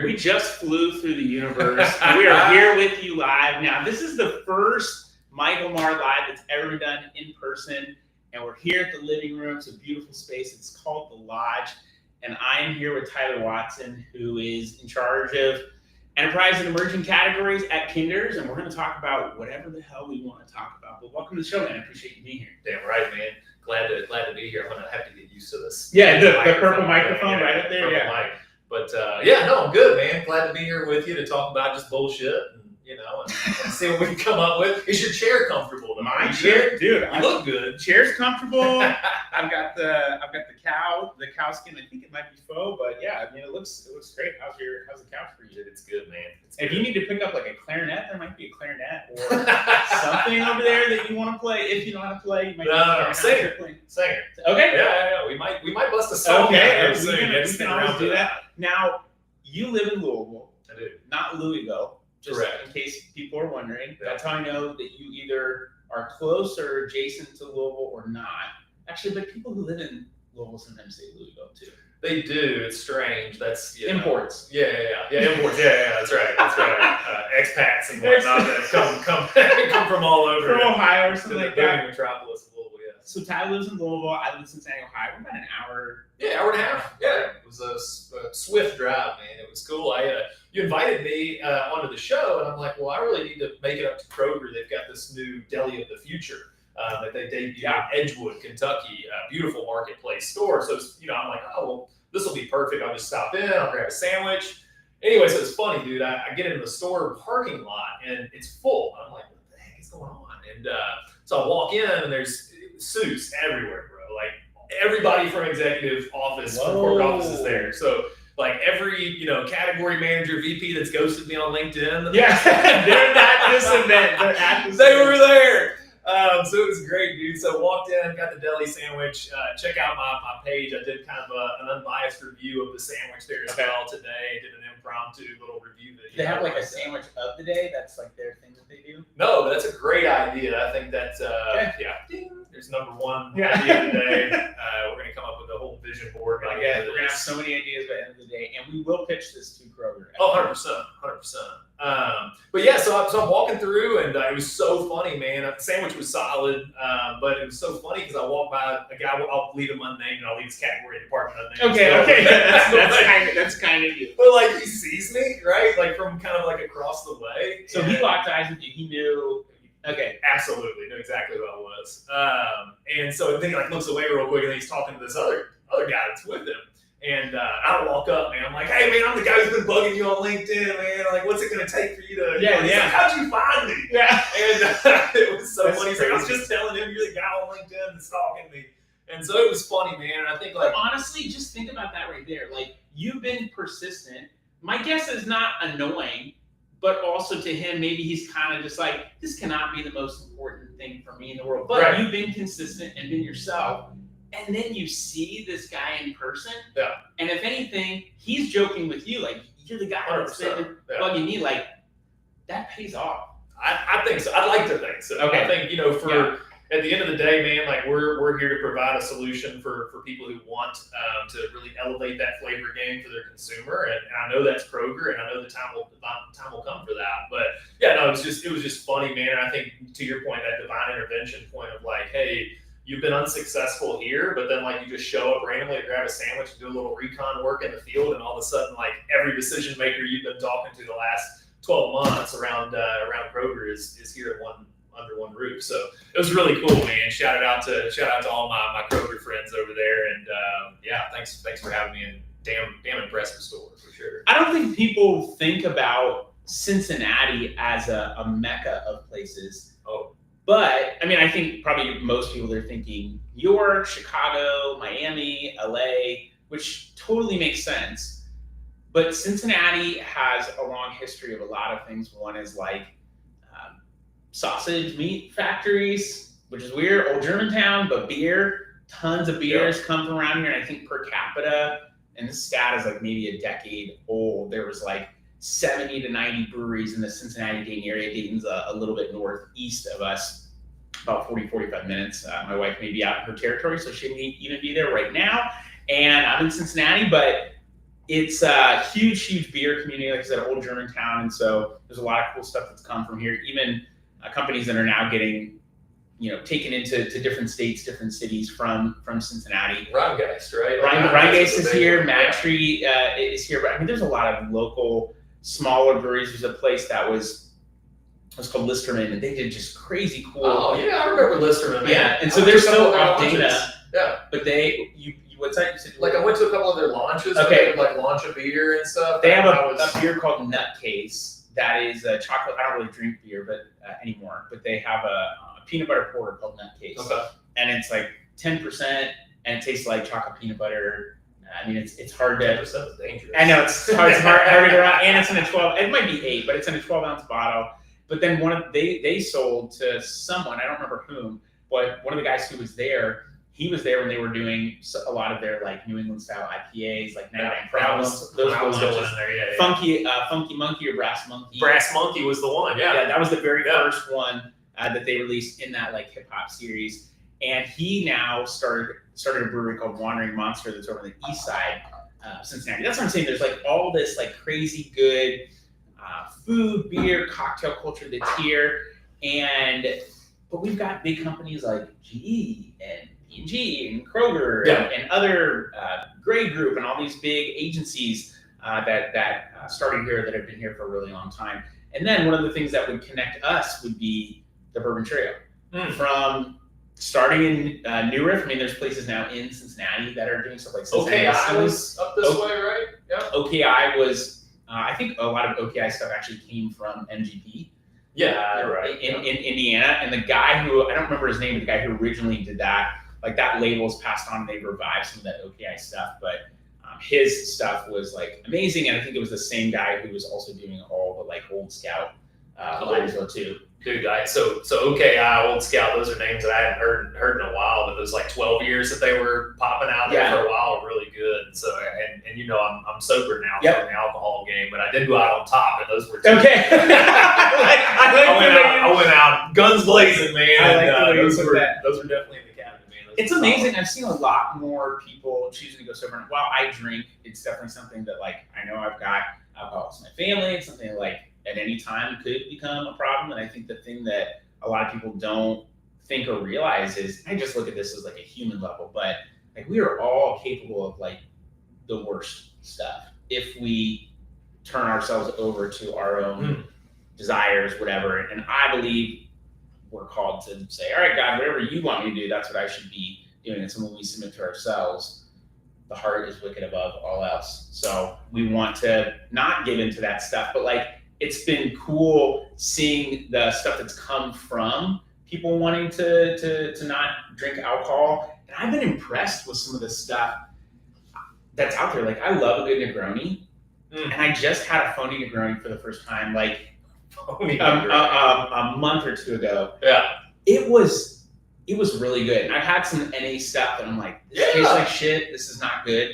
We just flew through the universe. We are here with you live. Now, this is the first Michael Maher Live that's ever been done in person. And we're here at the living room. It's a beautiful space. It's called The Lodge. And I am here with Tyler Watson, who is in charge of enterprise and emerging categories at Kinders. And we're going to talk about whatever the hell we want to talk about. But welcome to the show, man. I appreciate you being here. Damn right, man. Glad to be here. I'm going to have to get used to this. Yeah, the purple microphone right up there. Yeah. Mic. But I'm good, man. Glad to be here with you to talk about just bullshit and see what we can come up with. Is your chair comfortable? My chair, dude. You look good. Chair's comfortable. I've got the cow skin. I think it might be faux, but yeah, I mean it looks great. How's the couch for you? It's good, man. If you need to pick up like a clarinet, there might be a clarinet or something over there that you want to play. If you know how to play, you might singer. Okay. Yeah. We might bust a song. Okay. We can always do that. Now, you live in Louisville. I do. Not Louisville. Just correct. In case people are wondering. Yeah. That's how I know that you either are close or adjacent to Louisville or not. Actually, but people who live in Louisville sometimes say Louisville too. They do. It's strange. That's imports. Yeah, imports. Yeah, that's right. Expats and whatnot that come from all over. From Ohio or something like that. Metropolis of Louisville. Yeah. So Ty lives in Louisville. I live in Cincinnati, Ohio. We're about an hour. Yeah, hour and a half. Yeah, it was a swift drive, man. It was cool. You invited me onto the show, and I'm like, well, I really need to make it up to Kroger. They've got this new Deli of the Future that they debuted in Edgewood, Kentucky. Beautiful marketplace store. So I'm like, oh well, this will be perfect. I'll just stop in. I'll grab a sandwich. Anyway, so it's funny, dude. I get into the store parking lot, and it's full. I'm like, what the heck is going on? And so I walk in, and there's suits everywhere, bro. Like everybody from executive office, from corporate office is there. So like every category manager, VP that's ghosted me on LinkedIn. Yeah, they're at this event. They're at this. They were there. So it was great, dude. So walked in, got the deli sandwich. Check out my page. I did kind of an unbiased review of the sandwich there as well today. Did an impromptu little review video. They have like a sandwich of the day. That's like their thing that they do. No, but that's a great idea. I think that's ding, there's number one idea of the day. We're gonna come up with a whole vision board. We're gonna have so many ideas by the end of the day, and we will pitch this to Kroger. Oh, 100%. But yeah, so I'm walking through, and it was so funny, man. The sandwich was solid, but it was so funny because I walked by a guy. I'll leave him unnamed, and I'll leave his category department unnamed. Okay. That's kind of you. But like he sees me, right? Like from kind of like across the way. So he locked eyes with you. He knew. Okay, absolutely, knew exactly who I was. And so then he like looks away real quick, and then he's talking to this other guy that's with him. And I walk up, man. I'm like, hey, man, I'm the guy who's been bugging you on LinkedIn, man. Like, what's it going to take for you to... Yeah. Like, how'd you find me? Yeah. And it was so funny. He's like, I was just telling him you're the guy on LinkedIn that's stalking me. And so it was funny, man. And I think, like... But honestly, just think about that right there. Like, you've been persistent. My guess is not annoying, but also to him, maybe he's kind of just like, this cannot be the most important thing for me in the world. But you've been consistent and been yourself. And then you see this guy in person. Yeah. And if anything, he's joking with you. Like, you're the guy that's been bugging me. Like, that pays off. I think so. I'd like to think so. Okay. I think, at the end of the day, man, like we're here to provide a solution for people who want to really elevate that flavor game for their consumer. And I know that's Kroger, and I know the time will come for that. But yeah, no, it was just funny, man. And I think to your point, that divine intervention point of like, hey, you've been unsuccessful here, but then like you just show up randomly to grab a sandwich and do a little recon work in the field, and all of a sudden like every decision maker you've been talking to the last 12 months around Kroger is here under one roof. So it was really cool, man. Shout out to all my Kroger friends over there, and thanks for having me. And damn impressive store for sure. I don't think people think about Cincinnati as a mecca of places. Oh. But, I mean, I think probably most people are thinking New York, Chicago, Miami, LA, which totally makes sense. But Cincinnati has a long history of a lot of things. One is like sausage meat factories, which is weird, old Germantown, but beer, tons of beers come from around here. And I think per capita, and this stat is like maybe a decade old, there was like 70 to 90 breweries in the Cincinnati-Dayton area. Dayton's a little bit northeast of us, about 40, 45 minutes. My wife may be out in her territory, so she may even be there right now. And I'm in Cincinnati, but It's a huge beer community, like I said, old German town, and so there's a lot of cool stuff that's come from here. Even companies that are now getting, taken into different states, different cities from Cincinnati. Rheingeist, right? Rheingeist is here. Matry is here. But I mean, there's a lot of local smaller breweries. There's a place that was called Listerman, and they did just crazy cool. Oh yeah, I remember Listerman. Man. Yeah, and so they're still off Dana. Yeah, but what's that? You said I went to a couple of their launches. Okay, they would, launch a beer and stuff. They have a beer called Nutcase. That is a chocolate. I don't really drink beer, but anymore. But they have a peanut butter porter called Nutcase. Okay. And it's like 10%, and it tastes like chocolate peanut butter. I mean, it's hard to. 10% is dangerous. I know it's hard to get around, and it's in a 12. It might be 8, but it's in a 12-ounce bottle. But then they sold to someone, I don't remember whom, but one of the guys who was there, he was there when they were doing a lot of their like New England style IPAs, like 99 Problems. Those were launches. There, Funky Monkey or Brass Monkey. Brass Monkey was the one. Yeah, that was the very first one that they released in that like hip hop series. And he now started a brewery called Wandering Monster that's over on the east side of Cincinnati. That's what I'm saying. There's like all this like crazy good food, beer, cocktail culture that's here, but we've got big companies like GE and P&G and Kroger and other Gray Group and all these big agencies that started here that have been here for a really long time. And then one of the things that would connect us would be the Bourbon Trail. From starting in New Riff, I mean, there's places now in Cincinnati that are doing stuff like Cincinnati. OKI was up this way, right? Yeah. OKI was. I think a lot of OKI stuff actually came from MGP. Yeah, you're right. In Indiana, and the guy who, I don't remember his name, but the guy who originally did that, like that label's passed on and they revived some of that OKI stuff, but his stuff was like amazing, and I think it was the same guy who was also doing all the like Old Scout line as well too. Dude, so OKI, Old Scout, those are names that I hadn't heard in a while, but those like 12 years that they were popping out there for a while were really good. So and I'm sober now from the alcohol game, but I did go out on top, and those were okay. I went out guns blazing, man. Those were definitely in the cabinet, man. It's amazing. I've seen a lot more people choosing to go sober. And while I drink, it's definitely something that like I know I've got alcohol in my family. It's something that, like at any time could become a problem. And I think the thing that a lot of people don't think or realize is I just look at this as like a human level, but like we are all capable of like the worst stuff if we turn ourselves over to our own desires, whatever. And I believe we're called to say, all right, God, whatever you want me to do, that's what I should be doing. And so when we submit to ourselves, the heart is wicked above all else. So we want to not give into that stuff, but like, it's been cool seeing the stuff that's come from people wanting to not drink alcohol. And I've been impressed with some of the stuff that's out there. Like I love a good Negroni. And I just had a phony Negroni for the first time, like a month or two ago. Yeah. It was really good. And I've had some NA stuff and I'm like, this tastes like shit. This is not good.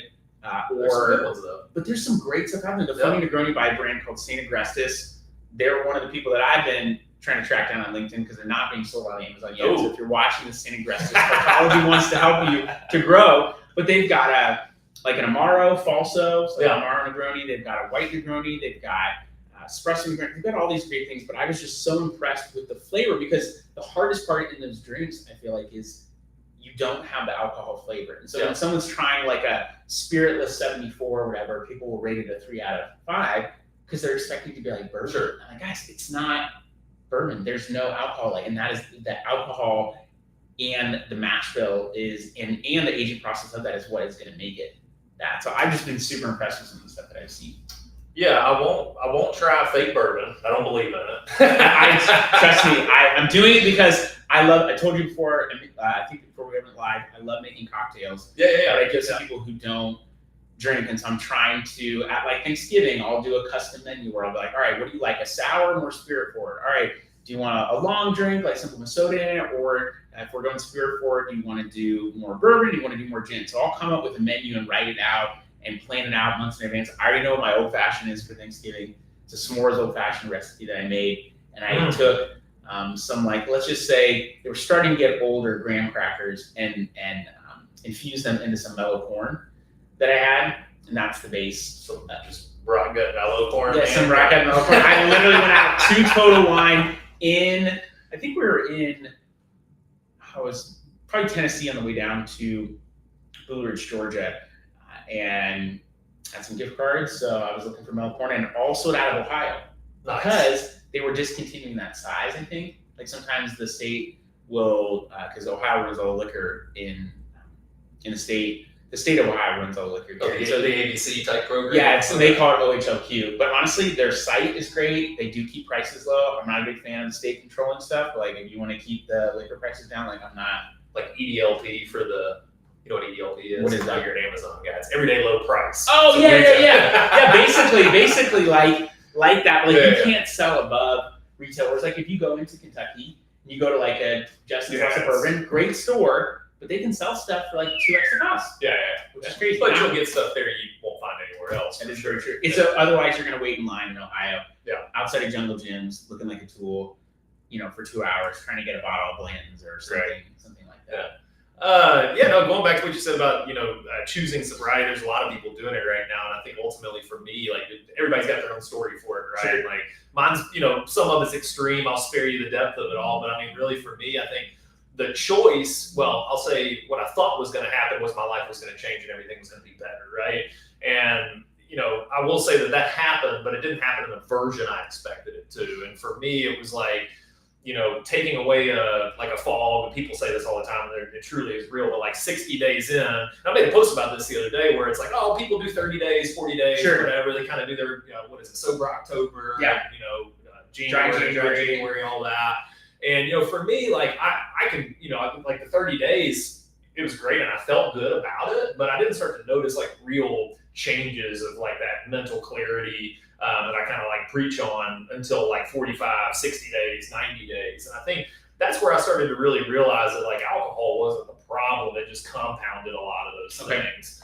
But there's some great stuff happening. The Phony Negroni by a brand called St. Agrestis. They're one of the people that I've been trying to track down on LinkedIn because they're not being sold on Amazon yet. So if you're watching the St. Agrestis, Cartology wants to help you to grow. But they've got an Amaro Falso, so Amaro Negroni. They've got a white Negroni. They've got espresso Negroni. They've got all these great things. But I was just so impressed with the flavor because the hardest part in those drinks, I feel like, is you don't have the alcohol flavor. And so when someone's trying like a spiritless 74 or whatever, people will rate it a 3 out of 5 because they're expecting to be like bourbon. Sure. I'm like, guys, it's not bourbon. There's no alcohol. Like, and that is the alcohol and the mash bill is, and the aging process of that is what is going to make it that. So I've just been super impressed with some of the stuff that I've seen. Yeah, I won't try fake bourbon. I don't believe in it. Trust me, I'm doing it because I told you before, I think before we went live, I love making cocktails. Yeah. But I give some people who don't drink, and so I'm trying to, at like Thanksgiving, I'll do a custom menu where I'll be like, all right, what do you like, a sour or more spirit forward? All right, do you want a long drink, like something with soda in it, or if we're going spirit forward, do you want to do more bourbon, do you want to do more gin? So I'll come up with a menu and write it out and plan it out months in advance. I already know what my old fashioned is for Thanksgiving. It's a s'mores old fashioned recipe that I made, and I took some, like, let's just say they were starting to get older graham crackers and infused them into some mellow corn that I had. and that's the base. So just rock gut mellow corn. Yeah, some rock gut mellow corn. I literally went out to Total Wine I think we were in, I was probably Tennessee on the way down to Blue Ridge, Georgia, and had some gift cards. So I was looking for mellow corn, and also out of Ohio because they were discontinuing that size. I think like sometimes the state will, because Ohio runs all the liquor in the state. The state of Ohio runs all the liquor. Okay, so the ABC type program. Yeah, so they call it OHLQ. But honestly, their site is great. They do keep prices low. I'm not a big fan of the state controlling stuff. But like, if you want to keep the liquor prices down, like I'm not. Like EDLP for the, you know what EDLP is? What is that? You're an Amazon guy. It's everyday low price. Oh, yeah. Basically like that. Like you can't sell above retail. Whereas like if you go into Kentucky and you go to like a Justin's Suburban, great store. But they can sell stuff for like 2x the cost. Yeah. Which is crazy. But you'll get stuff there you won't find anywhere else. That is very true. So otherwise, you're going to wait in line in Ohio. Yeah. Outside of Jungle Gyms, looking like a tool, for 2 hours, trying to get a bottle of Blanton's or something like that. Going back to what you said about, choosing sobriety, there's a lot of people doing it right now. And I think ultimately for me, like everybody's got their own story for it, right? Sure. Like mine's, some of it's extreme. I'll spare you the depth of it all. But I mean, really for me, I think the choice, I'll say what I thought was going to happen was my life was going to change and everything was going to be better, right? And, I will say that happened, but it didn't happen in the version I expected it to. And for me, it was like, taking away a fog, and people say this all the time, and it truly is real, but like 60 days in, and I made a post about this the other day where it's like, oh, people do 30 days, 40 days, whatever. They kind of do their, sober October, January, all that. And, for me, like I can, like the 30 days, it was great and I felt good about it, but I didn't start to notice like real changes of like that mental clarity that I kind of like preach on until like 45, 60 days, 90 days. And I think that's where I started to really realize that like alcohol wasn't the problem. It just compounded a lot of those things.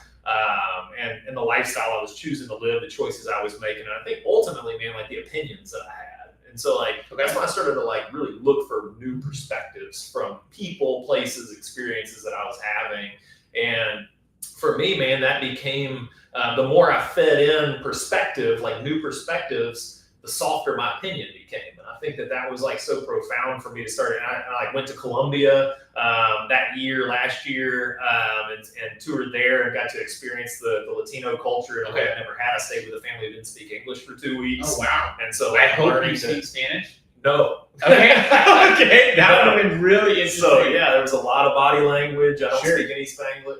And the lifestyle I was choosing to live, the choices I was making. And I think ultimately, man, like the opinions that I had. And so like, that's when I started to like really look for new perspectives from people, places, experiences that I was having. And for me, man, that became, the more I fed in perspective, like new perspectives, the softer my opinion became. And I think that was like so profound for me to start. And I like went to Colombia last year, and toured there and got to experience the Latino culture in a way I never had. I stayed with a family who didn't speak English for 2 weeks. Oh, wow. And so I hope you speak Spanish. No. Okay. That would have been really interesting. So there was a lot of body language. I don't speak any Spanglish.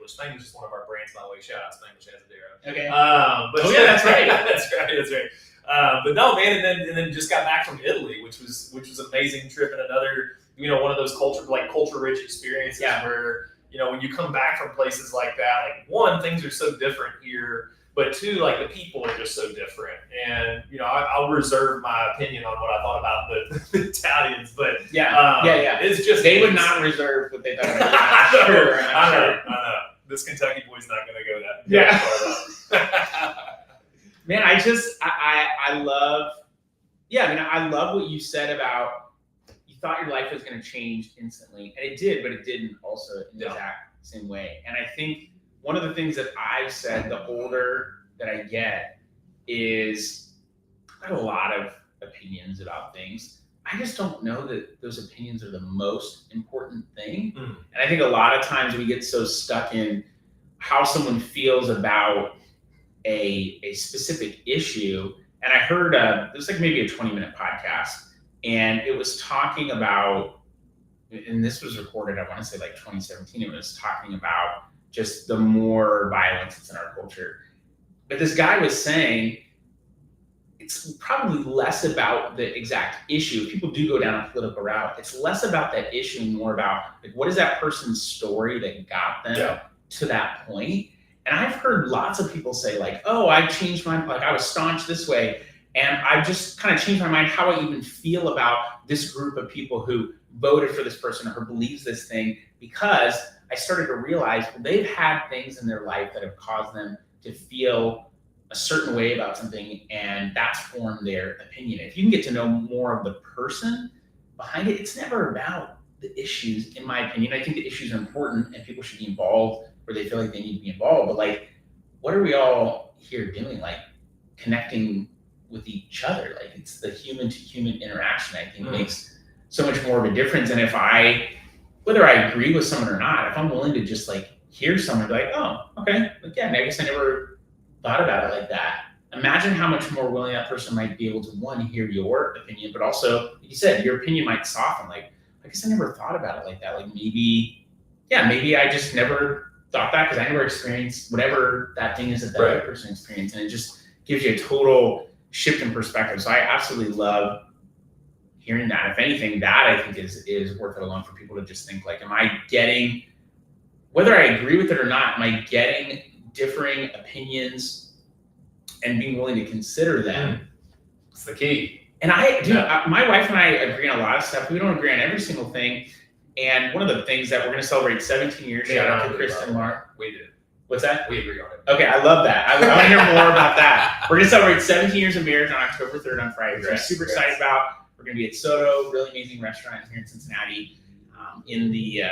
Spanglish is one of our brands, by the way. Shout out Spanglish Asadero. Okay. But that's right. That's right. But no, man, and then just got back from Italy, which was an amazing trip and another, one of those culture rich experiences where, when you come back from places like that, like one, things are so different here. But two, like the people are just so different. And, I'll reserve my opinion on what I thought about the Italians. But it's just. They would not reserve what they thought about I know. This Kentucky boy's not going to go that. Man, I love, I love what you said about you thought your life was going to change instantly. And it did, but it didn't also in the exact same way. And I think one of the things that I've said the older that I get is I have a lot of opinions about things. I just don't know that those opinions are the most important thing. And I think a lot of times we get so stuck in how someone feels about a specific issue. And I heard it was like maybe a 20-minute podcast, and it was talking about, and this was recorded, I want to say like 2017, it was talking about just the more violence that's in our culture. But this guy was saying it's probably less about the exact issue. If people do go down a political route, it's less about that issue and more about like what is that person's story that got them to that point. And I've heard lots of people say like, oh, I changed my, like I was staunch this way, and I just kind of changed my mind how I even feel about this group of people who voted for this person or who believes this thing, because I started to realize they've had things in their life that have caused them to feel a certain way about something, and that's formed their opinion. If you can get to know more of the person behind it, it's never about the issues, in my opinion. I think the issues are important and people should be involved where they feel like they need to be involved. But like what are we all here doing? Like connecting with each other. Like it's the human to human interaction, I think makes so much more of a difference. And whether I agree with someone or not, if I'm willing to just like hear someone be like, oh, okay, like, yeah, I guess I never thought about it like that. Imagine how much more willing that person might be able to, one, hear your opinion, but also, like you said, your opinion might soften. Like, I guess I never thought about it like that. Like maybe I just never thought that because I never experienced whatever that thing is that the other person experienced. And it just gives you a total shift in perspective. So I absolutely love hearing that. If anything, that I think is worth it alone for people to just think like, am I getting, whether I agree with it or not, am I getting differing opinions and being willing to consider them? It's the key. And my wife and I agree on a lot of stuff. We don't agree on every single thing. And one of the things that we're going to celebrate 17 years, shout out to Chris and Mark. We do. What's that? We agree on it. Okay, I love that. I want to hear more about that. We're going to celebrate 17 years of marriage on October 3rd on Friday, which I'm super excited about. We're going to be at Soto, really amazing restaurant here in Cincinnati, in the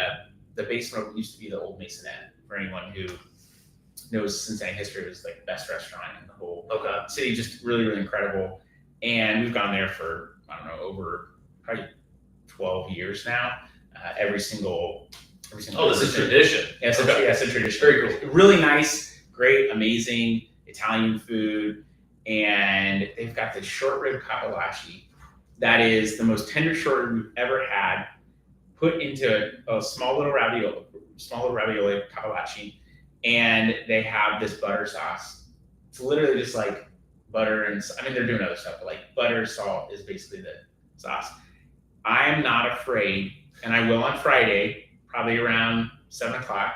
basement of what used to be the old Masonette. For anyone who knows Cincinnati history, it was like the best restaurant in the whole city, just really, really incredible. And we've gone there for, I don't know, over probably 12 years now. Every single Oh, this is tradition. Yeah, it's a tradition. Very cool. Really nice, great, amazing Italian food. And they've got this short rib Cartology that is the most tender short rib we've ever had, put into a small little ravioli Cartology. And they have this butter sauce. It's literally just like butter and, I mean, they're doing other stuff, but like butter, salt is basically the sauce. I am not afraid, and I will on Friday, probably around 7 o'clock.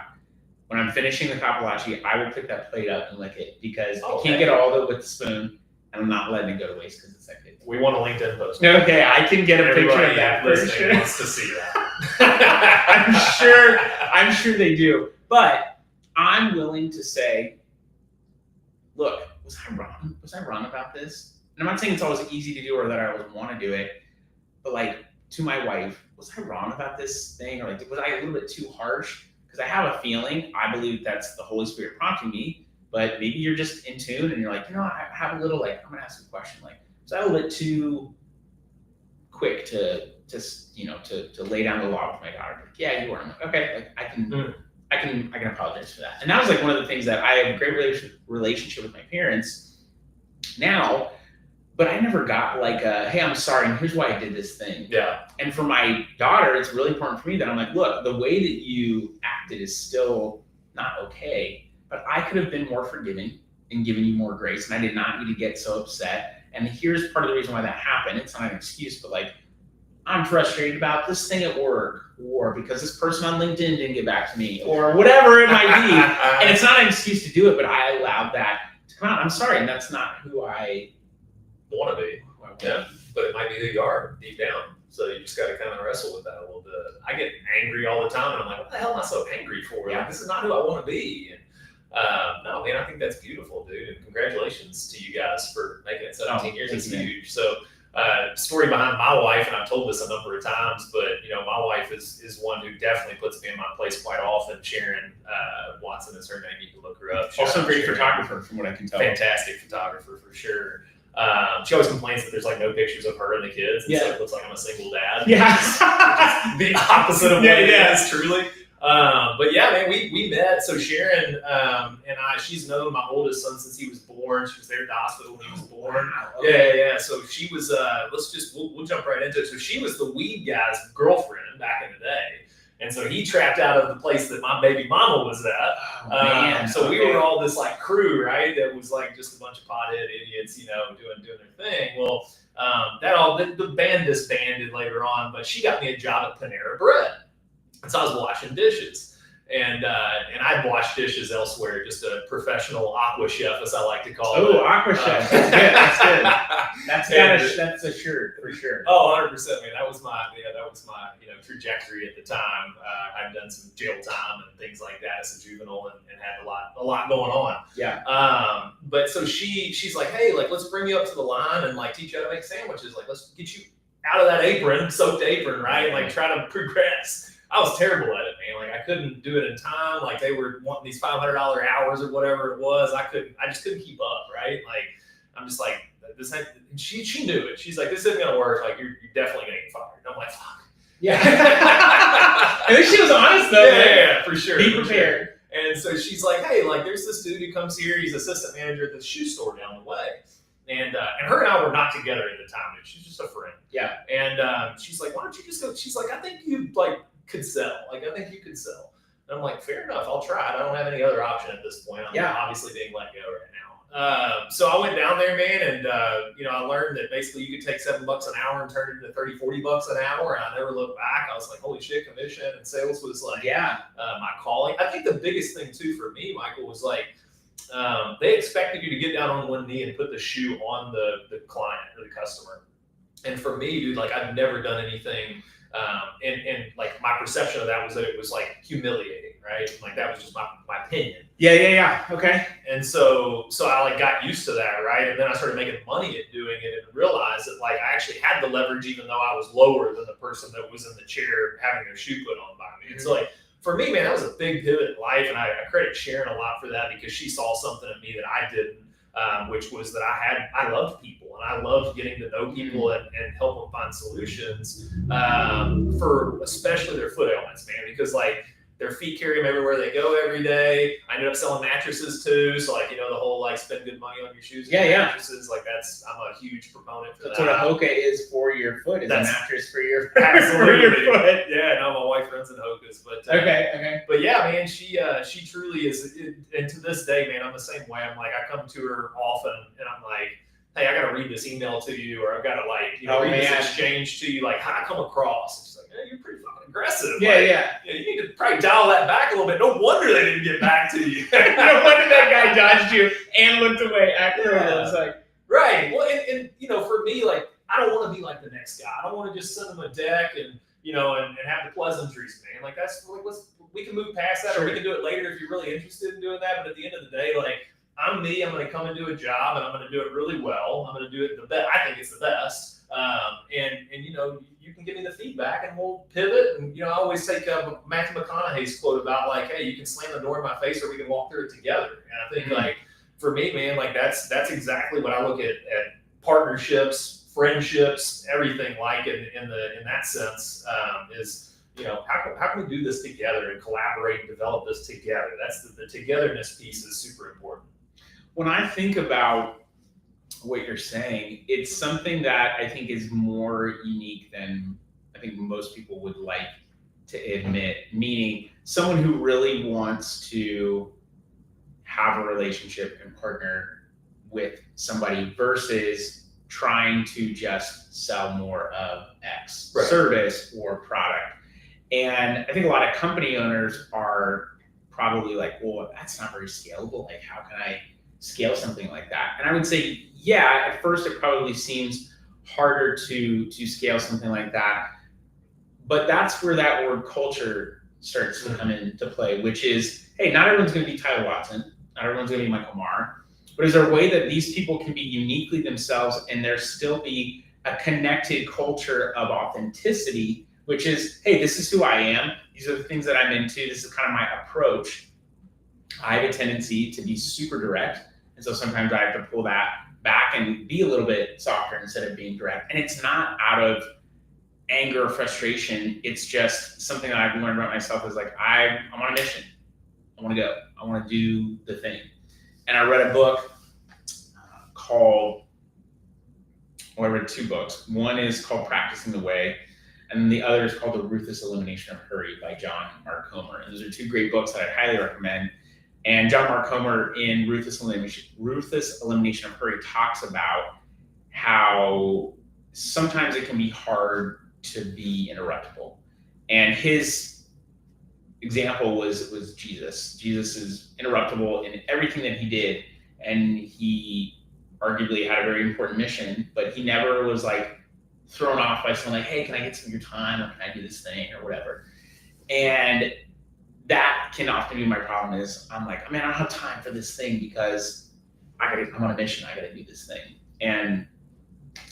When I'm finishing the Cartology, I will pick that plate up and lick it because I can't get all of it with the spoon, and I'm not letting it go to waste because it's that good. We want a LinkedIn post. Okay, I can get a picture of that. Listening wants to see that. I'm sure they do. But I'm willing to say, look, was I wrong? Was I wrong about this? And I'm not saying it's always easy to do or that I always want to do it, but like to my wife, was I wrong about this thing? Or like, was I a little bit too harsh? Because I have a feeling, I believe that's the Holy Spirit prompting me, but maybe you're just in tune and you're like, I have a little, like, I'm gonna ask you a question. Like, was I a little bit too quick to lay down the law with my daughter? Like, yeah, you were. I'm like, okay, like I can apologize for that. And that was like one of the things that I have a great relationship with my parents now, but I never got like hey, I'm sorry, and here's why I did this thing. Yeah. And for my daughter, it's really important for me that I'm like, look, the way that you acted is still not okay, but I could have been more forgiving and given you more grace, and I did not need to get so upset. And here's part of the reason why that happened. It's not an excuse, but like, I'm frustrated about this thing at work, or because this person on LinkedIn didn't get back to me, or whatever it might be. And it's not an excuse to do it, but I allowed that to come out. I'm sorry, and that's not who I want to be. Yeah, but it might be who you are deep down. So you just got to kind of wrestle with that a little bit. I get angry all the time, and I'm like, what the hell am I so angry for? Yeah. Like, this is not who I want to be. And no, man, I think that's beautiful, dude. And congratulations to you guys for making it 17 years. It's huge. So story behind my wife, and I've told this a number of times, but my wife is one who definitely puts me in my place quite often. Sharon Watson is her name. You can look her up. Also a great photographer, from what I can tell. Fantastic photographer for sure. She always complains that there's like no pictures of her and the kids. So it looks like I'm a single dad. Yeah. Which is the opposite of what it is, truly. But yeah, man, we met. So Sharon and I, she's known my oldest son since he was born. She was there at the hospital when he was born. Wow. Yeah. So she was, we'll jump right into it. So she was the weed guy's girlfriend back in the day. And so he trapped out of the place that my baby mama was at. So we were all this like crew, right? That was like just a bunch of pothead idiots, doing their thing. Well, the band disbanded later on, but she got me a job at Panera Bread. And so I was washing dishes. And I'd wash dishes elsewhere, just a professional aqua chef, as I like to call it. Oh, aqua chef. That's good. That's a shirt for sure. Oh, 100%, man. That was my trajectory at the time. I'd done some jail time and things like that as a juvenile and had a lot going on. Yeah. But so she's like, hey, like, let's bring you up to the line and like teach you how to make sandwiches. Like, let's get you out of that apron, soaked apron, right? Like, try to progress. I was terrible at it, man. Like, I I couldn't do it in time. Like they were wanting these $500 hours or whatever it was. I just couldn't keep up, right? Like I'm just like this. She knew it. She's like, this isn't gonna work. Like you're definitely gonna get fired. And I'm like, fuck. Yeah. At least she was honest though. Yeah, for sure. Be prepared. Sure. And so she's like, hey, like there's this dude who comes here. He's assistant manager at the shoe store down the way. And her and I were not together at the time. She's just a friend. Yeah. And she's like, why don't you just go? She's like, I think you like could sell. Like I think you could sell. And I'm like, fair enough. I'll try it. I don't have any other option at this point. I'm obviously being let go right now. So I went down there, man, and I learned that basically you could take $7 an hour and turn it into $30, $40 an hour. And I never looked back. I was like, holy shit, commission and sales was like my calling. I think the biggest thing too for me, Michael, was like they expected you to get down on one knee and put the shoe on the client or the customer. And for me, dude, like I've never done anything. And like my perception of that was that it was like humiliating, right? Like that was just my opinion. Yeah. Okay. And so I like got used to that, right? And then I started making money at doing it and realized that like I actually had the leverage even though I was lower than the person that was in the chair having their shoe put on by me. Mm-hmm. And so like for me, man, that was a big pivot in life, and I credit Sharon a lot for that because she saw something in me that I didn't. Which was that I loved people and I loved getting to know people and help them find solutions for especially their foot ailments, man, because like their feet carry them everywhere they go every day. I ended up selling mattresses too. So like, the whole like spend good money on your shoes and mattresses, like I'm a huge proponent for that. That's what a Hoka is for your foot, is a mattress for your foot. foot. Yeah, no, my wife runs in Hokas, but okay. But yeah, man, she truly is, and to this day, man, I'm the same way. I'm like, I come to her often and I'm like, hey, I got to read this email to you, or I've got to read this exchange to you, like how I come across. And she's like, yeah, you're pretty fucking aggressive. Yeah. You need to probably dial that back a little bit. No wonder they didn't get back to you. No wonder that guy dodged you and looked away after it's like. Right. Well, and for me, like, I don't want to be like the next guy. I don't want to just send them a deck and have the pleasantries, man. Like that's like we can move past that, or we can do it later if you're really interested in doing that. But at the end of the day, like I'm me. I'm going to come and do a job, and I'm going to do it really well. I'm going to do it the best. I think it's the best. And you can give me the feedback, and we'll pivot. And I always take Matthew McConaughey's quote about like, hey, you can slam the door in my face, or we can walk through it together. And I think like for me, man, like that's exactly what I look at partnerships, friendships, everything like in that sense is. How can we do this together and collaborate and develop this together? That's the togetherness piece is super important. When I think about what you're saying, it's something that I think is more unique than I think most people would like to admit, meaning someone who really wants to have a relationship and partner with somebody versus trying to just sell more of X service or product. And I think a lot of company owners are probably like, well, that's not very scalable. Like, how can I scale something like that? And I would say, yeah, at first it probably seems harder to scale something like that. But that's where that word culture starts to come into play, which is, hey, not everyone's going to be Tyler Watson. Not everyone's going to be Michael Maher. But is there a way that these people can be uniquely themselves and there still be a connected culture of authenticity, which is, hey, this is who I am. These are the things that I'm into. This is kind of my approach. I have a tendency to be super direct. And so sometimes I have to pull that back and be a little bit softer instead of being direct. And it's not out of anger or frustration. It's just something that I've learned about myself is like, I'm on a mission. I want to go. I want to do the thing. And I read a book I read two books. One is called Practicing the Way. And the other is called The Ruthless Elimination of Hurry by John Mark Comer. And those are two great books that I highly recommend. And John Mark Comer in Ruthless Elimination of Hurry talks about how sometimes it can be hard to be interruptible. And his example was Jesus. Jesus is interruptible in everything that he did. And he arguably had a very important mission, but he never was like thrown off by someone like, hey, can I get some of your time, or can I do this thing or whatever? And that can often be my problem is I'm like, man, I don't have time for this thing because I'm on a mission. I got to do this thing. And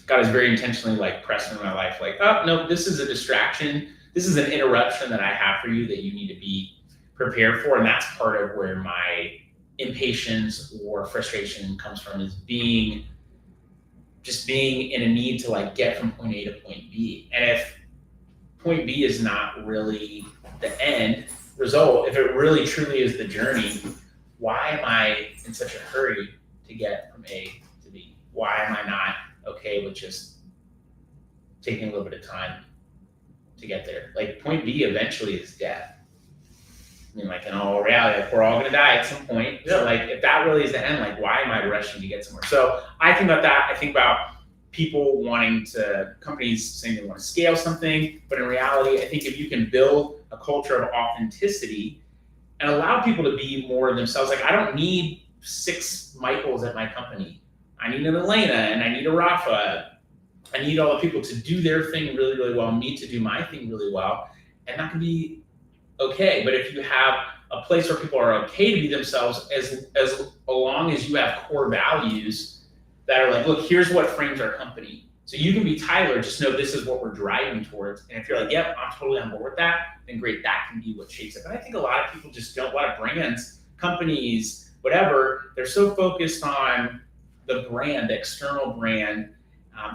God is very intentionally like pressing in my life, like, oh, no, this is a distraction. This is an interruption that I have for you that you need to be prepare for. And that's part of where my impatience or frustration comes from, is being in a need to like get from point A to point B. And if point B is not really the end result, if it really truly is the journey, why am I in such a hurry to get from A to B? Why am I not okay with just taking a little bit of time to get there? Like point B eventually is death. I mean, like in all reality, like we're all gonna die at some point. Yeah. So like if that really is the end, like why am I rushing to get somewhere? So I think about that. I think about people companies saying they want to scale something, but in reality, I think if you can build a culture of authenticity and allow people to be more themselves, like I don't need 6 Michaels at my company. I need an Elena and I need a Rafa. I need all the people to do their thing really, really well, me to do my thing really well, and that can be okay. But if you have a place where people are okay to be themselves, as long as you have core values that are like, look, here's what frames our company. So you can be Tyler, just know this is what we're driving towards. And if you're like, yep, I'm totally on board with that, then great, that can be what shapes it. But I think a lot of people just don't, a lot of brands, companies, whatever, they're so focused on the brand, the external brand.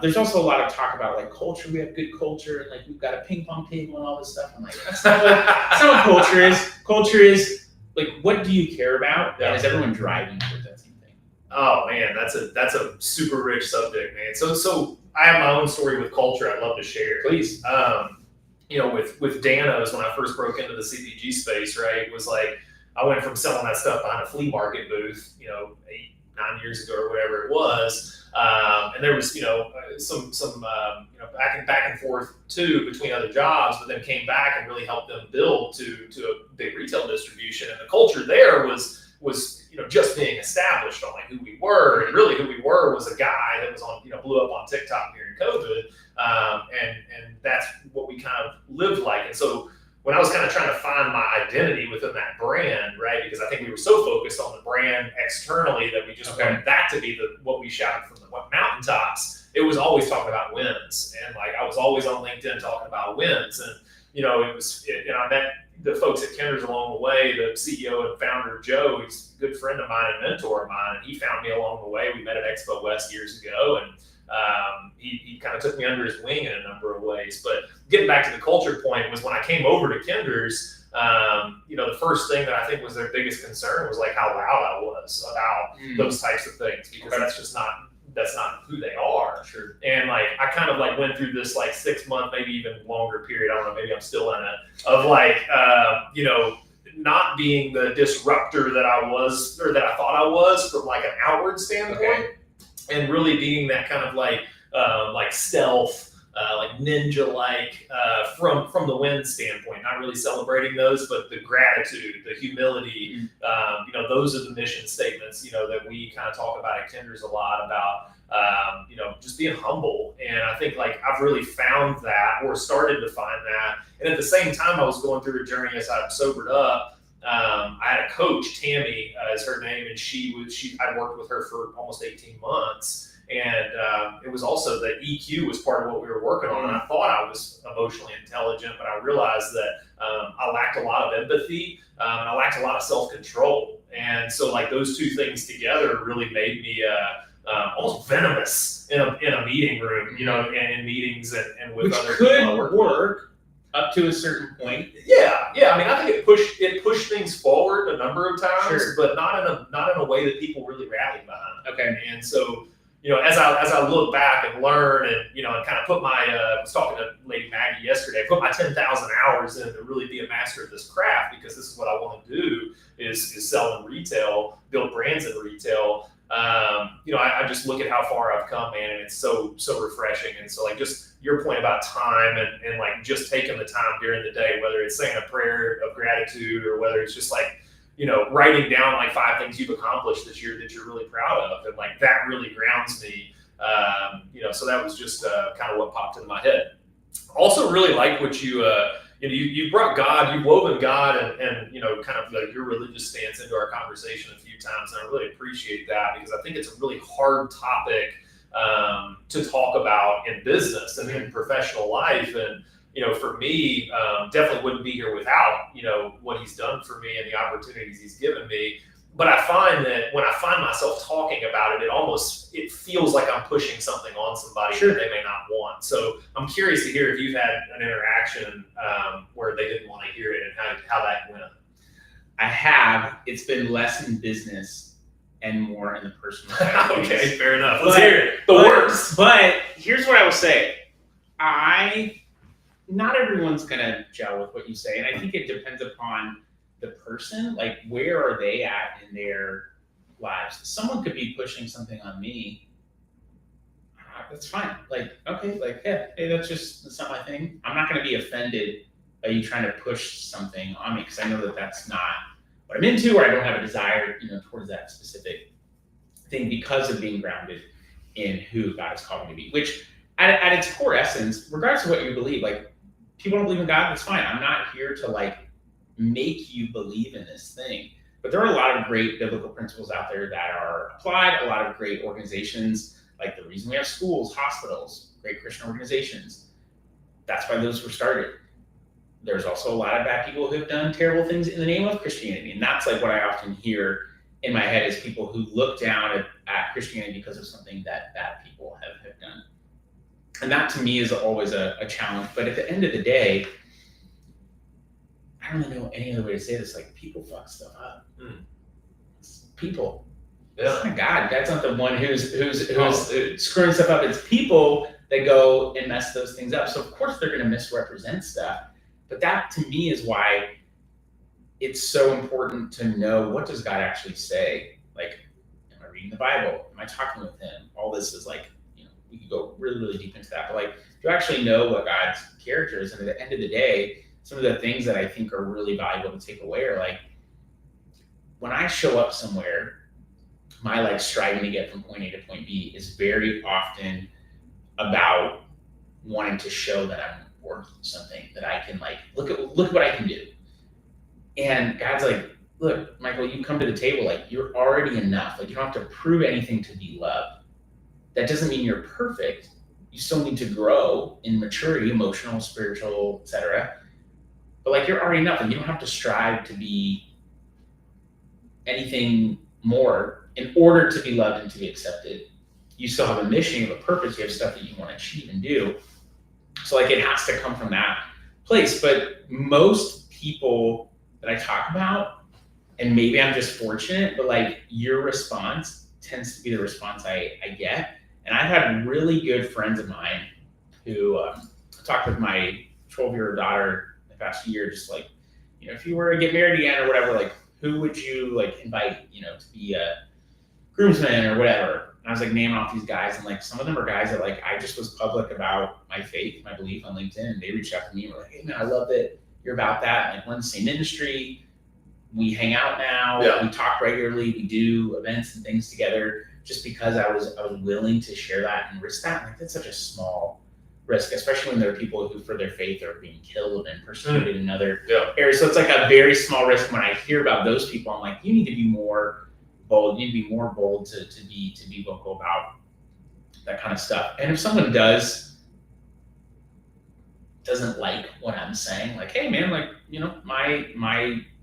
There's also a lot of talk about like culture. We have good culture, and like we've got a ping pong table and all this stuff. I'm like, that's not what culture is. Culture is like, what do you care about? Yeah. And is everyone driving towards that same thing? Oh man, that's a super rich subject, man. So I have my own story with culture I'd love to share. Please. With Danos, when I first broke into the CPG space, right, it was like I went from selling that stuff behind a flea market booth, 8-9 years ago or whatever it was. And there was, some back and forth too between other jobs, but then came back and really helped them build to a big retail distribution. And the culture there was just being established on like who we were, and really who we were was a guy that was on, blew up on TikTok during COVID. And that's what we kind of lived like. And so when I was kind of trying to find my identity within that brand, right? Because I think we were so focused on the brand externally that we just wanted that to be what we shouted from the mountaintops. It was always talking about wins. And like, I was always on LinkedIn talking about wins. And, I met the folks at Kinder's along the way. The CEO and founder, Joe, he's a good friend of mine and mentor of mine. And he found me along the way. We met at Expo West years ago. And he kind of took me under his wing in a number of ways. But getting back to the culture point was when I came over to Kinder's, the first thing that I think was their biggest concern was like how loud I was about those types of things, because that's not who they are. Sure. And like, I kind of like went through this like 6-month, maybe even longer period. I don't know, maybe I'm still in it, of like, not being the disruptor that I was, or that I thought I was from like an outward standpoint, and really being that kind of like stealth, like ninja-like from the win standpoint, not really celebrating those, but the gratitude, the humility, those are the mission statements, that we kind of talk about at Kinder's a lot about, just being humble. And I think like I've really found that, or started to find that. And at the same time, I was going through a journey as I sobered up. I had a coach, Tammy is her name, and I'd worked with her for almost 18 months. And it was also that EQ was part of what we were working on. And I thought I was emotionally intelligent, but I realized that I lacked a lot of empathy, and I lacked a lot of self-control. And so like those two things together really made me almost venomous in a meeting room, and in meetings and with other people I work with. Up to a certain point. Yeah. I mean, I think it pushed things forward a number of times, but not in a way that people really rallied behind. Okay. And so, as I look back and learn and and kind of put my I was talking to Lady Maggie yesterday, put my 10,000 hours in to really be a master of this craft, because this is what I want to do is sell in retail, build brands in retail. I just look at how far I've come, man, and it's so refreshing. And so like just your point about time and like just taking the time during the day, whether it's saying a prayer of gratitude or whether it's just like, writing down like 5 things you've accomplished this year that you're really proud of. And like, that really grounds me. So that was just kind of what popped into my head. Also really like what you brought God, you've woven God and kind of like your religious stance into our conversation a few times. And I really appreciate that, because I think it's a really hard topic to talk about in business and in professional life. And, for me, definitely wouldn't be here without, what he's done for me and the opportunities he's given me. But I find that when I find myself talking about it, it feels like I'm pushing something on somebody that they may not want. So I'm curious to hear if you've had an interaction where they didn't want to hear it and how that went. I have. It's been less in business and more in the personal side. Okay, fair enough. Let's hear it. The worst. But here's what I will say. Not everyone's going to gel with what you say. And I think it depends upon the person. Like, where are they at in their lives? Someone could be pushing something on me. That's fine. Like, okay, like, yeah, hey, that's not my thing. I'm not going to be offended by you trying to push something on me because I know that that's not what I'm into, or I don't have a desire, towards that specific thing because of being grounded in who God has called me to be. Which, at its core essence, regardless of what you believe, like, people don't believe in God, that's fine. I'm not here to like make you believe in this thing. But there are a lot of great biblical principles out there that are applied, a lot of great organizations, like the reason we have schools, hospitals, great Christian organizations. That's why those were started. There's also a lot of bad people who have done terrible things in the name of Christianity. And that's like what I often hear in my head is people who look down at Christianity because of something that bad people have done. And that to me is always a challenge. But at the end of the day, I don't really know any other way to say this. Like, people fuck stuff up. It's people. Yeah. It's not God. God's not the one who's screwing stuff up. It's people that go and mess those things up. So of course they're going to misrepresent stuff. But that to me is why it's so important to know, what does God actually say? Like, am I reading the Bible? Am I talking with him? All this is like, we could go really, really deep into that. But like, do you actually know what God's character is? And at the end of the day, some of the things that I think are really valuable to take away are like, when I show up somewhere, my like striving to get from point A to point B is very often about wanting to show that I'm worth something, that I can like, look at what I can do. And God's like, look, Michael, you come to the table, like, you're already enough. Like, you don't have to prove anything to be loved. That doesn't mean you're perfect. You still need to grow in maturity, emotional, spiritual, etc. But like, you're already enough, and you don't have to strive to be anything more in order to be loved and to be accepted. You still have a mission, you have a purpose, you have stuff that you want to achieve and do. So like, it has to come from that place. But most people that I talk about, and maybe I'm just fortunate, but like, your response tends to be the response I get. And I've had really good friends of mine who talked with my 12-year-old daughter the past year, just like, if you were to get married again or whatever, like, who would you like invite, to be a groomsman or whatever? And I was like naming off these guys, and like, some of them are guys that like, I just was public about my faith, my belief on LinkedIn, and they reached out to me and were like, hey man, I love that you're about that. And like, we're in the same industry. We hang out now. Yeah. We talk regularly. We do events and things together. Just because I was willing to share that and risk that. Like, that's such a small risk, especially when there are people who, for their faith, are being killed and persecuted in other areas. So it's like a very small risk. When I hear about those people, I'm like, you need to be more bold. You need to be more bold to be vocal about that kind of stuff. And if someone doesn't like what I'm saying, like, hey man, like, I'm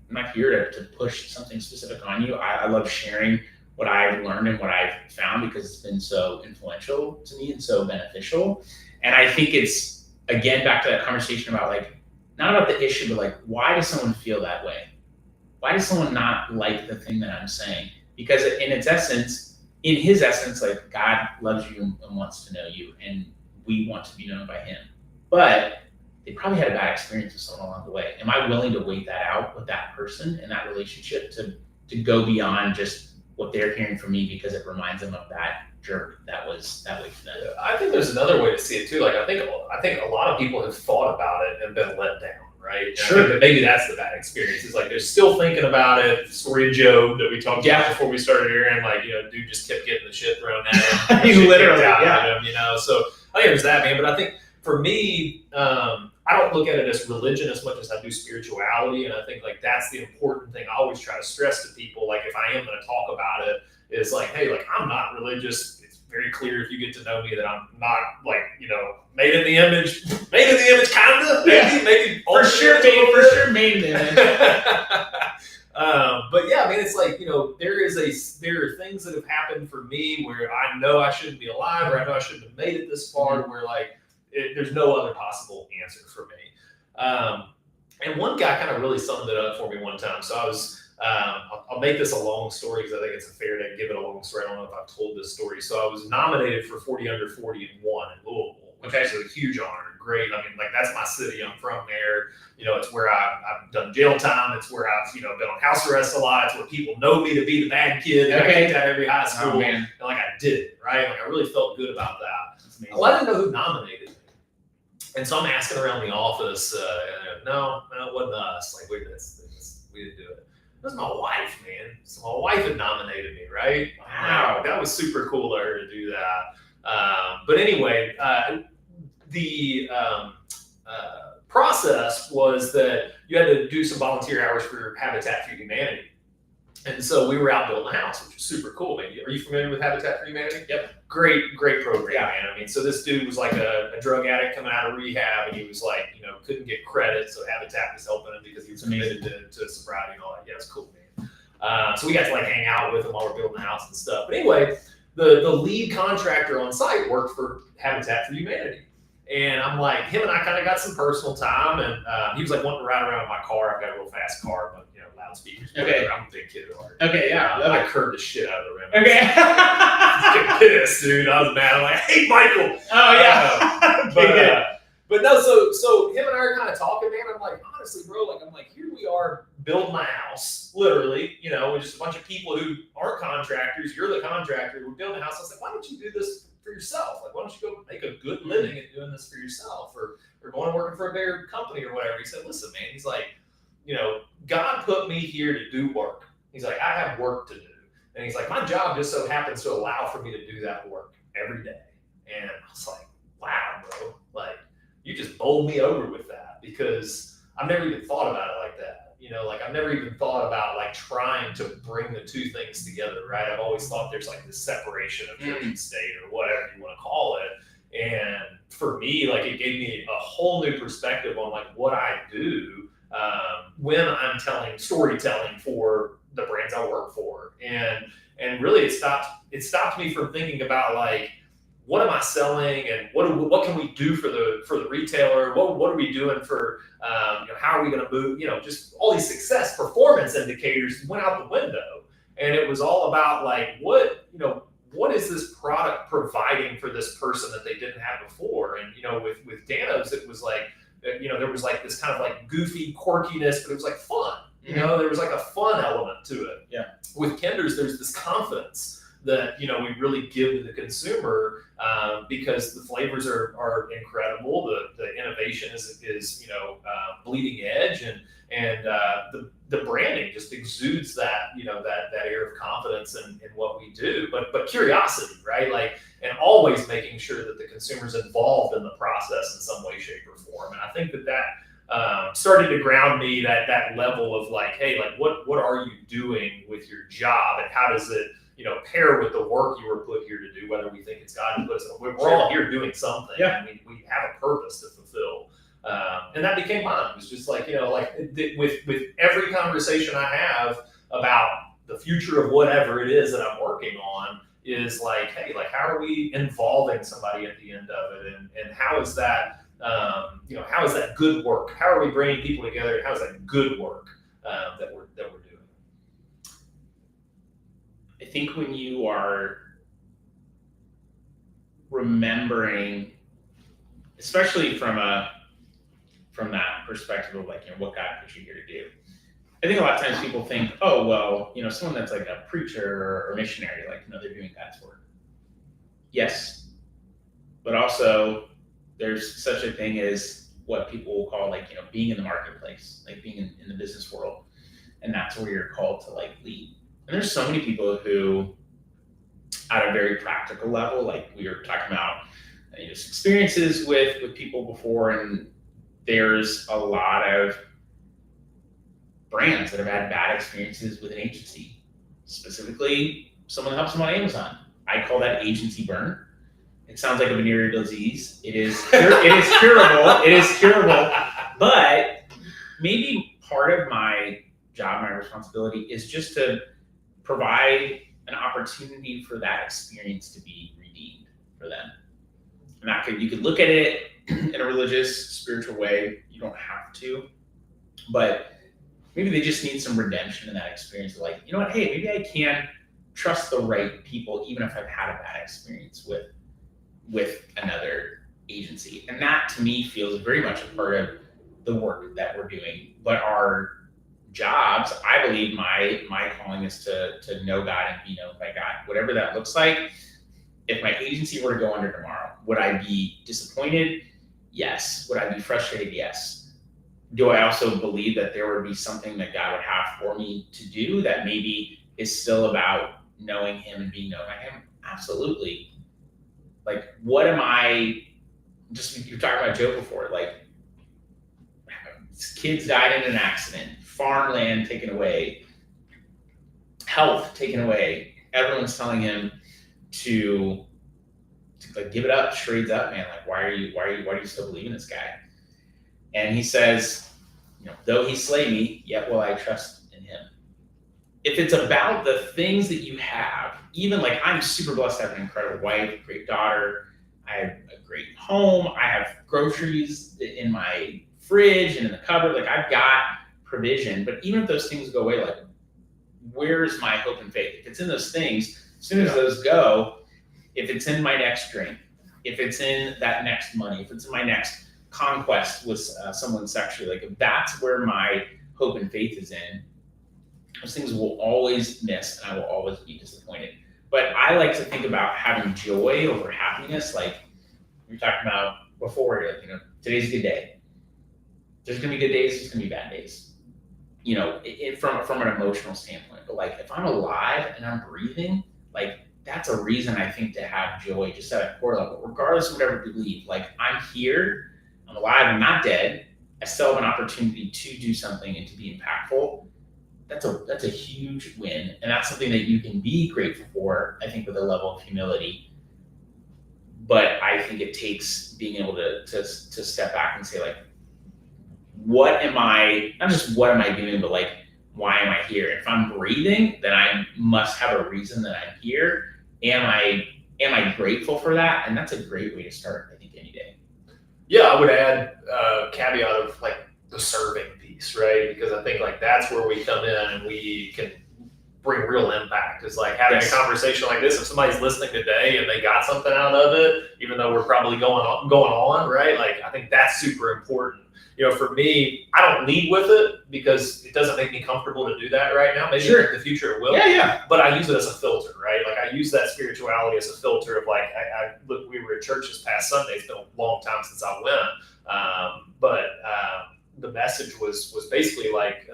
not here to push something specific on you. I love sharing what I've learned and what I've found because it's been so influential to me and so beneficial. And I think it's, again, back to that conversation about like, not about the issue, but like, why does someone feel that way? Why does someone not like the thing that I'm saying? Because in his essence, like, God loves you and wants to know you, and we want to be known by him. But they probably had a bad experience with someone along the way. Am I willing to wait that out with that person in that relationship to go beyond just what they're hearing from me because it reminds them of that jerk that was that way for them? I think there's another way to see it too. Like, I think a lot of people have thought about it and been let down, right? And sure. I think that maybe that's the bad experience. It's like, they're still thinking about it. The story of Job that we talked about before we started here, and like, dude just kept getting the shit thrown at him. Literally, him, So I think there's that, man. But I think for me, I don't look at it as religion as much as I do spirituality. And I think like, that's the important thing I always try to stress to people. Like, if I am going to talk about it, is like, hey, like, I'm not religious. It's very clear if you get to know me that I'm not like, made in the image, kind of, maybe for sure made in the image. But yeah, I mean, it's like, there are things that have happened for me where I know I shouldn't be alive, or I know I shouldn't have made it this far, where like there's no other possible answer for me. And one guy kind of really summed it up for me one time. So I was, I'll make this a long story because I think it's fair to give it a long story. I don't know if I've told this story. So I was nominated for 40 Under 40 and won in Louisville, which is a huge honor. Great. I mean, like, that's my city. I'm from there. It's where I've done jail time. It's where I've, been on house arrest a lot. It's where people know me to be the bad kid. I kicked out every high school. And like, I did it, right? Like, I really felt good about that. Well, I didn't know who nominated me. And so I'm asking around the office, and no, it wasn't us. Like, we didn't do it. It was my wife, man. So my wife had nominated me, right? Wow, that was super cool of her to do that. But anyway, the process was that you had to do some volunteer hours for Habitat for Humanity. And so we were out building a house, which was super cool. Man. Are you familiar with Habitat for Humanity? Yep. Great program, man. I mean, so this dude was like a drug addict coming out of rehab, and he was like, couldn't get credit, so Habitat was helping him because he was committed to sobriety and all that. Yeah, it's cool, man. So we got to like hang out with him while we're building the house and stuff. But anyway, the lead contractor on site worked for Habitat for Humanity. And I'm like, him and I kind of got some personal time, and he was like wanting to ride around in my car. I've got a real fast car, but loudspeakers. Okay. I'm a big kid at heart. Okay, yeah. I curved the shit out of the rim. Okay. I was pissed, dude. I was mad. I'm like, hey, Michael. Oh yeah. But no, so him and I are kind of talking, man. I'm like, honestly, bro, here we are building my house, literally, with just a bunch of people who aren't contractors. You're the contractor. We're building a house. I was like, why don't you do this for yourself? Like, why don't you go make a good living at doing this for yourself, or going and working for a bigger company or whatever? He said, listen, man, he's like, God put me here to do work. He's like, I have work to do. And he's like, my job just so happens to allow for me to do that work every day. And I was like, wow, bro, like, you just bowled me over with that, because I've never even thought about it like that. I've never even thought about like trying to bring the two things together, right? I've always thought there's like this separation of church and state, or whatever you want to call it. And for me, like, it gave me a whole new perspective on like what I do when I'm storytelling for the brands I work for. And really it stopped me from thinking about like, what am I selling, and what can we do for the retailer? What are we doing for how are we going to move? Just all these success performance indicators went out the window, and it was all about like, what is this product providing for this person that they didn't have before? And with Danos, it was like, there was like this kind of like goofy quirkiness, but it was like fun. There was like a fun element to it. Yeah. With Kinder's, there's this confidence that we really give to the consumer, because the flavors are incredible. The innovation is bleeding edge, and the branding just exudes that that air of confidence in what we do, but curiosity, right? Like, and always making sure that the consumer's involved in the process in some way, shape, or form. And I think that started to ground me, that level of like, hey, like, what are you doing with your job, and how does it pair with the work you were put here to do, whether we think it's God who put us. We're all here doing something. Yeah. I mean, we have a purpose to fulfill. And that became mine. It was just like, with every conversation I have about the future of whatever it is that I'm working on, is like, hey, like, how are we involving somebody at the end of it? And how is that, how is that good work? How are we bringing people together? How is that good work that we're doing? I think when you are remembering, especially from that perspective of like, what God put you here to do, I think a lot of times people think, oh, well, someone that's like a preacher or missionary, like, they're doing God's work. Yes, but also there's such a thing as what people will call like, being in the marketplace, like being in the business world, and that's where you're called to like lead. And there's so many people who, at a very practical level, like we were talking about, experiences with people before, and there's a lot of brands that have had bad experiences with an agency, specifically someone that helps them on Amazon. I call that agency burn. It sounds like a venereal disease. It is curable. It is curable. But maybe part of my job, my responsibility is just to provide an opportunity for that experience to be redeemed for them. And you could look at it in a religious, spiritual way. You don't have to, but maybe they just need some redemption in that experience. Like, you know what? Hey, maybe I can trust the right people, even if I've had a bad experience with another agency. And that to me feels very much a part of the work that we're doing. But our jobs, I believe my calling is to know God and be known by God, whatever that looks like. If my agency were to go under tomorrow, would I be disappointed? Yes. Would I be frustrated? Yes. Do I also believe that there would be something that God would have for me to do that maybe is still about knowing Him and being known by Him? Absolutely. Like, what am I, just, you were talking about Joe before, like, kids died in an accident, farmland taken away, health taken away. Everyone's telling him to like, give it up, trades up, man. Like, why do you still believe in this guy? And he says, though he slay me, yet will I trust in him. If it's about the things that you have, even like, I'm super blessed to have an incredible wife, great daughter, I have a great home, I have groceries in my fridge and in the cupboard, like, I've got provision. But even if those things go away, like, where's my hope and faith? If it's in those things, as soon as those go, if it's in my next drink, if it's in that next money, if it's in my next conquest with someone sexually, like, if that's where my hope and faith is in, those things will always miss and I will always be disappointed. But I like to think about having joy over happiness. Like we were talking about before, like, today's a good day. There's gonna be good days, there's gonna be bad days. From an emotional standpoint. But like, if I'm alive and I'm breathing, like, that's a reason I think to have joy just at a core level, regardless of whatever you believe. Like, I'm here, I'm alive, I'm not dead. I still have an opportunity to do something and to be impactful. That's a huge win. And that's something that you can be grateful for, I think, with a level of humility. But I think it takes being able to step back and say, like, what am I, not just what am I doing, but like, why am I here? If I'm breathing, then I must have a reason that I'm here. Am I grateful for that? And that's a great way to start, I think, any day. Yeah, I would add a caveat of like the serving piece, right? Because I think like that's where we come in and we can bring real impact. Is like having a conversation like this. If somebody's listening today and they got something out of it, even though we're probably going on, right? Like, I think that's super important. For me, I don't lead with it because it doesn't make me comfortable to do that right now. Maybe in the future it will. Yeah. But I use it as a filter, right? Like, I use that spirituality as a filter of like, look, we were at church this past Sunday. It's been a long time since I went. But the message was basically like,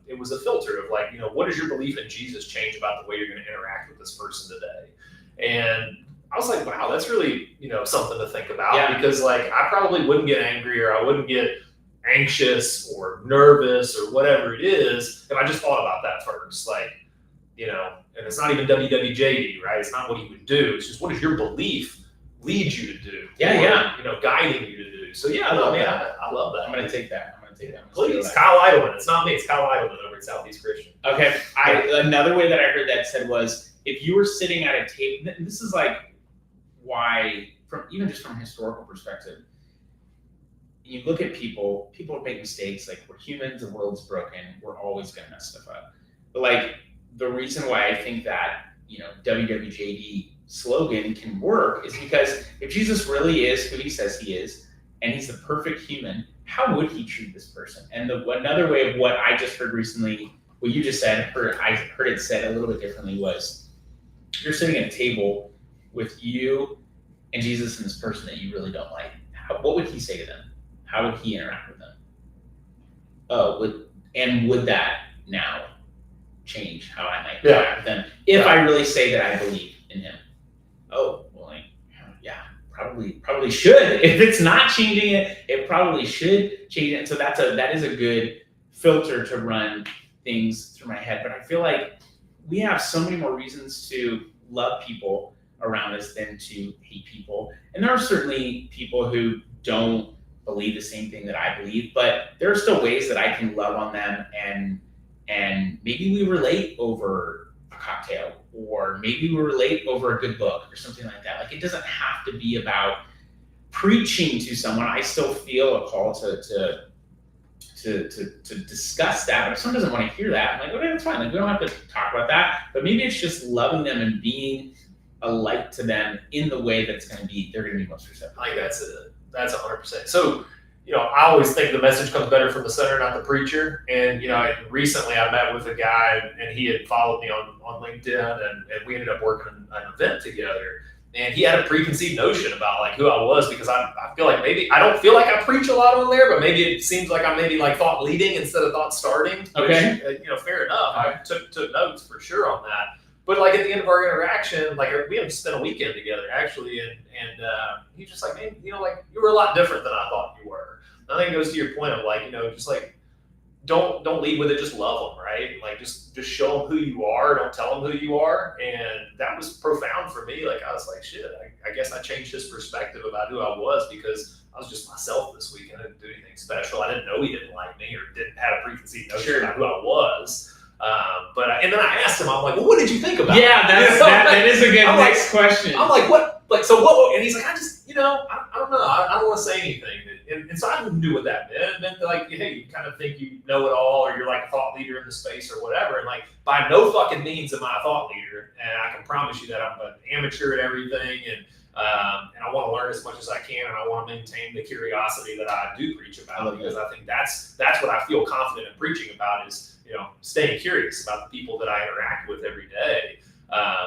it was a filter of like, what does your belief in Jesus change about the way you're going to interact with this person today? And I was like, wow, that's really, something to think about, because like, I probably wouldn't get angry or I wouldn't get anxious or nervous or whatever it is if I just thought about that first. Like, and it's not even WWJD, right? It's not what you would do. It's just, what does your belief lead you to do? Guiding you to do. So I love that. I'm going to take that. Please, Kyle Idleman. It's not me. It's Kyle Idleman over at Southeast Christian. Okay. Another way that I heard that said was, if you were sitting at a table, this is like why, even just from a historical perspective, you look at people make mistakes. Like, we're humans, the world's broken, we're always going to mess stuff up. But like, the reason why I think that, WWJD slogan can work is because if Jesus really is who he says he is, and he's the perfect human, how would he treat this person? And another way of what I just heard recently, what you just said, I heard it said a little bit differently, was you're sitting at a table with you and Jesus and this person that you really don't like. What would he say to them? How would he interact with them? Would that now change how I might interact with them if I really say that I believe in him? Probably should. If it's not changing it, it probably should change it. So that is a good filter to run things through my head. But I feel like we have so many more reasons to love people around us than to hate people. And there are certainly people who don't believe the same thing that I believe, but there are still ways that I can love on them, and maybe we relate over a cocktail, or maybe we relate over a good book or something like that. Like, it doesn't have to be about preaching to someone. I still feel a call to discuss that, but if someone doesn't want to hear that, I'm like, okay, that's fine. Like, we don't have to talk about that. But maybe it's just loving them and being a light to them in the way that's they're going to be most receptive. I think that's 100%. So, I always think the message comes better from the center, not the preacher. And, recently I met with a guy, and he had followed me on LinkedIn, and we ended up working an event together. And he had a preconceived notion about like who I was, because I feel like maybe I don't feel like I preach a lot on there, but maybe it seems like I'm maybe like thought leading instead of thought starting. Okay. Which, fair enough. I took notes for sure on that. But like at the end of our interaction, like we had spent a weekend together actually, and he's just like, man, like you were a lot different than I thought you were. And I think it goes to your point of like, just like don't lead with it, just love them, right? Like just show them who you are, don't tell them who you are. And that was profound for me. Like I was like, shit, I guess I changed his perspective about who I was, because I was just myself this week. I didn't do anything special. I didn't know he didn't like me or didn't have a preconceived notion about who I was. And then I asked him, I'm like, well, what did you think about it? Yeah, that is a good next question. I'm like, what? Like, so what? And he's like, I just, I don't know. I don't want to say anything. And so I knew what that meant. It meant that, like, hey, you kind of think you know it all, or you're like a thought leader in the space or whatever. And like, by no fucking means am I a thought leader. And I can promise you that I'm an amateur at everything. And I want to learn as much as I can, and I want to maintain the curiosity that I do preach about, because I think that's what I feel confident in preaching about is, staying curious about the people that I interact with every day,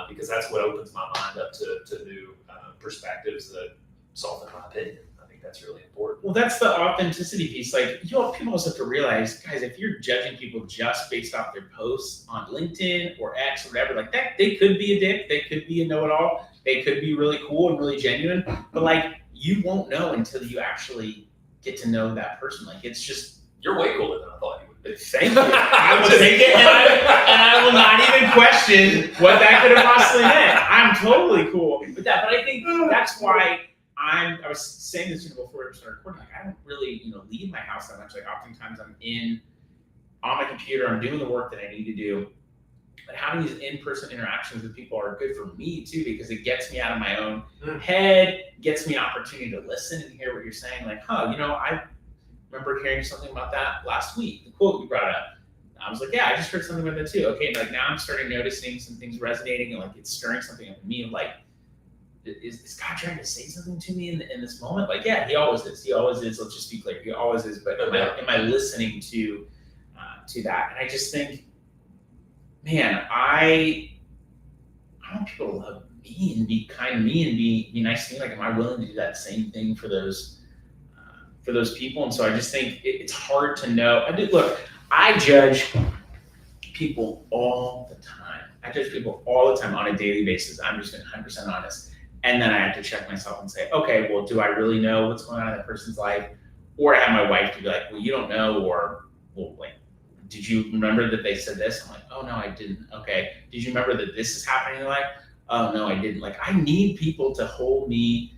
because that's what opens my mind up to new perspectives that soften my opinion. I think that's really important. Well, that's the authenticity piece. Like, people also have to realize, guys, if you're judging people just based off their posts on LinkedIn or X or whatever, like that, they could be a dick, they could be a know-it-all, they could be really cool and really genuine, but like, you won't know until you actually get to know that person. Like, it's just, you're way cooler than I thought you would be. Thank you. I will take it, and I will not even question what that could have possibly meant. I'm totally cool with that, but I think that's why I was saying this before we started recording. Like, I don't really, leave my house that much. Like, oftentimes I'm on my computer, I'm doing the work that I need to do. But having these in-person interactions with people are good for me too, because it gets me out of my own head, gets me an opportunity to listen and hear what you're saying. Like, I remember hearing something about that last week, the quote you brought up. I was like, yeah, I just heard something about that too. Okay, and like now I'm starting noticing some things resonating, and like it's stirring something up in me. Like, is God trying to say something to me in this moment? Like, yeah, he always is. He always is. Let's just be clear. He always is. But am I listening to that? And I just think, man, I want people to love me and be kind to me and be nice to me. Like, am I willing to do that same thing for those people? And so I just think it's hard to know. I judge people all the time. I judge people all the time on a daily basis. I'm just being 100% honest. And then I have to check myself and say, okay, well, do I really know what's going on in that person's life? Or I have my wife to be like, well, you don't know, or, well, wait, did you remember that they said this? I'm like, oh, no, I didn't. Okay. Did you remember that this is happening in your life? Oh, no, I didn't. Like, I need people to hold me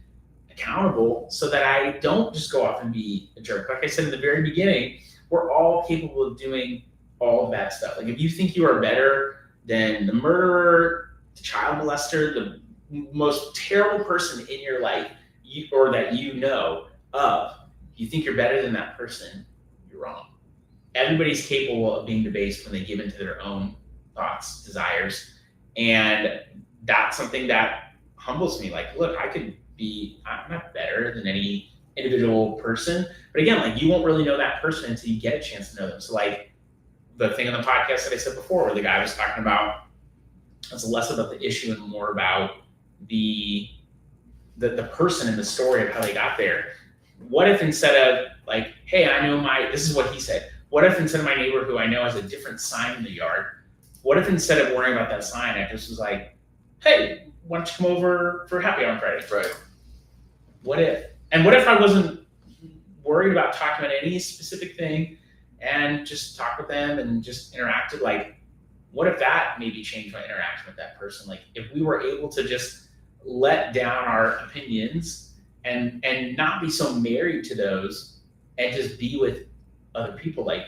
accountable so that I don't just go off and be a jerk. Like I said in the very beginning, we're all capable of doing all of that stuff. Like, if you think you are better than the murderer, the child molester, the most terrible person in your life, or that you know of, you think you're better than that person, you're wrong. Everybody's capable of being debased when they give into their own thoughts, desires, and that's something that humbles me. Like, look, I'm not better than any individual person, but again, like, you won't really know that person until you get a chance to know them. So like the thing on the podcast that I said before, where the guy was talking about, it's less about the issue and more about the person and the story of how they got there. What if instead of like, hey, this is what he said. What if instead of my neighbor who I know has a different sign in the yard, what if instead of worrying about that sign, I just was like, hey, why don't you come over for happy hour on Friday? Right. What if? And what if I wasn't worried about talking about any specific thing and just talked with them and just interacted? Like, what if that maybe changed my interaction with that person? Like, if we were able to just let down our opinions and not be so married to those and just be with other people. Like,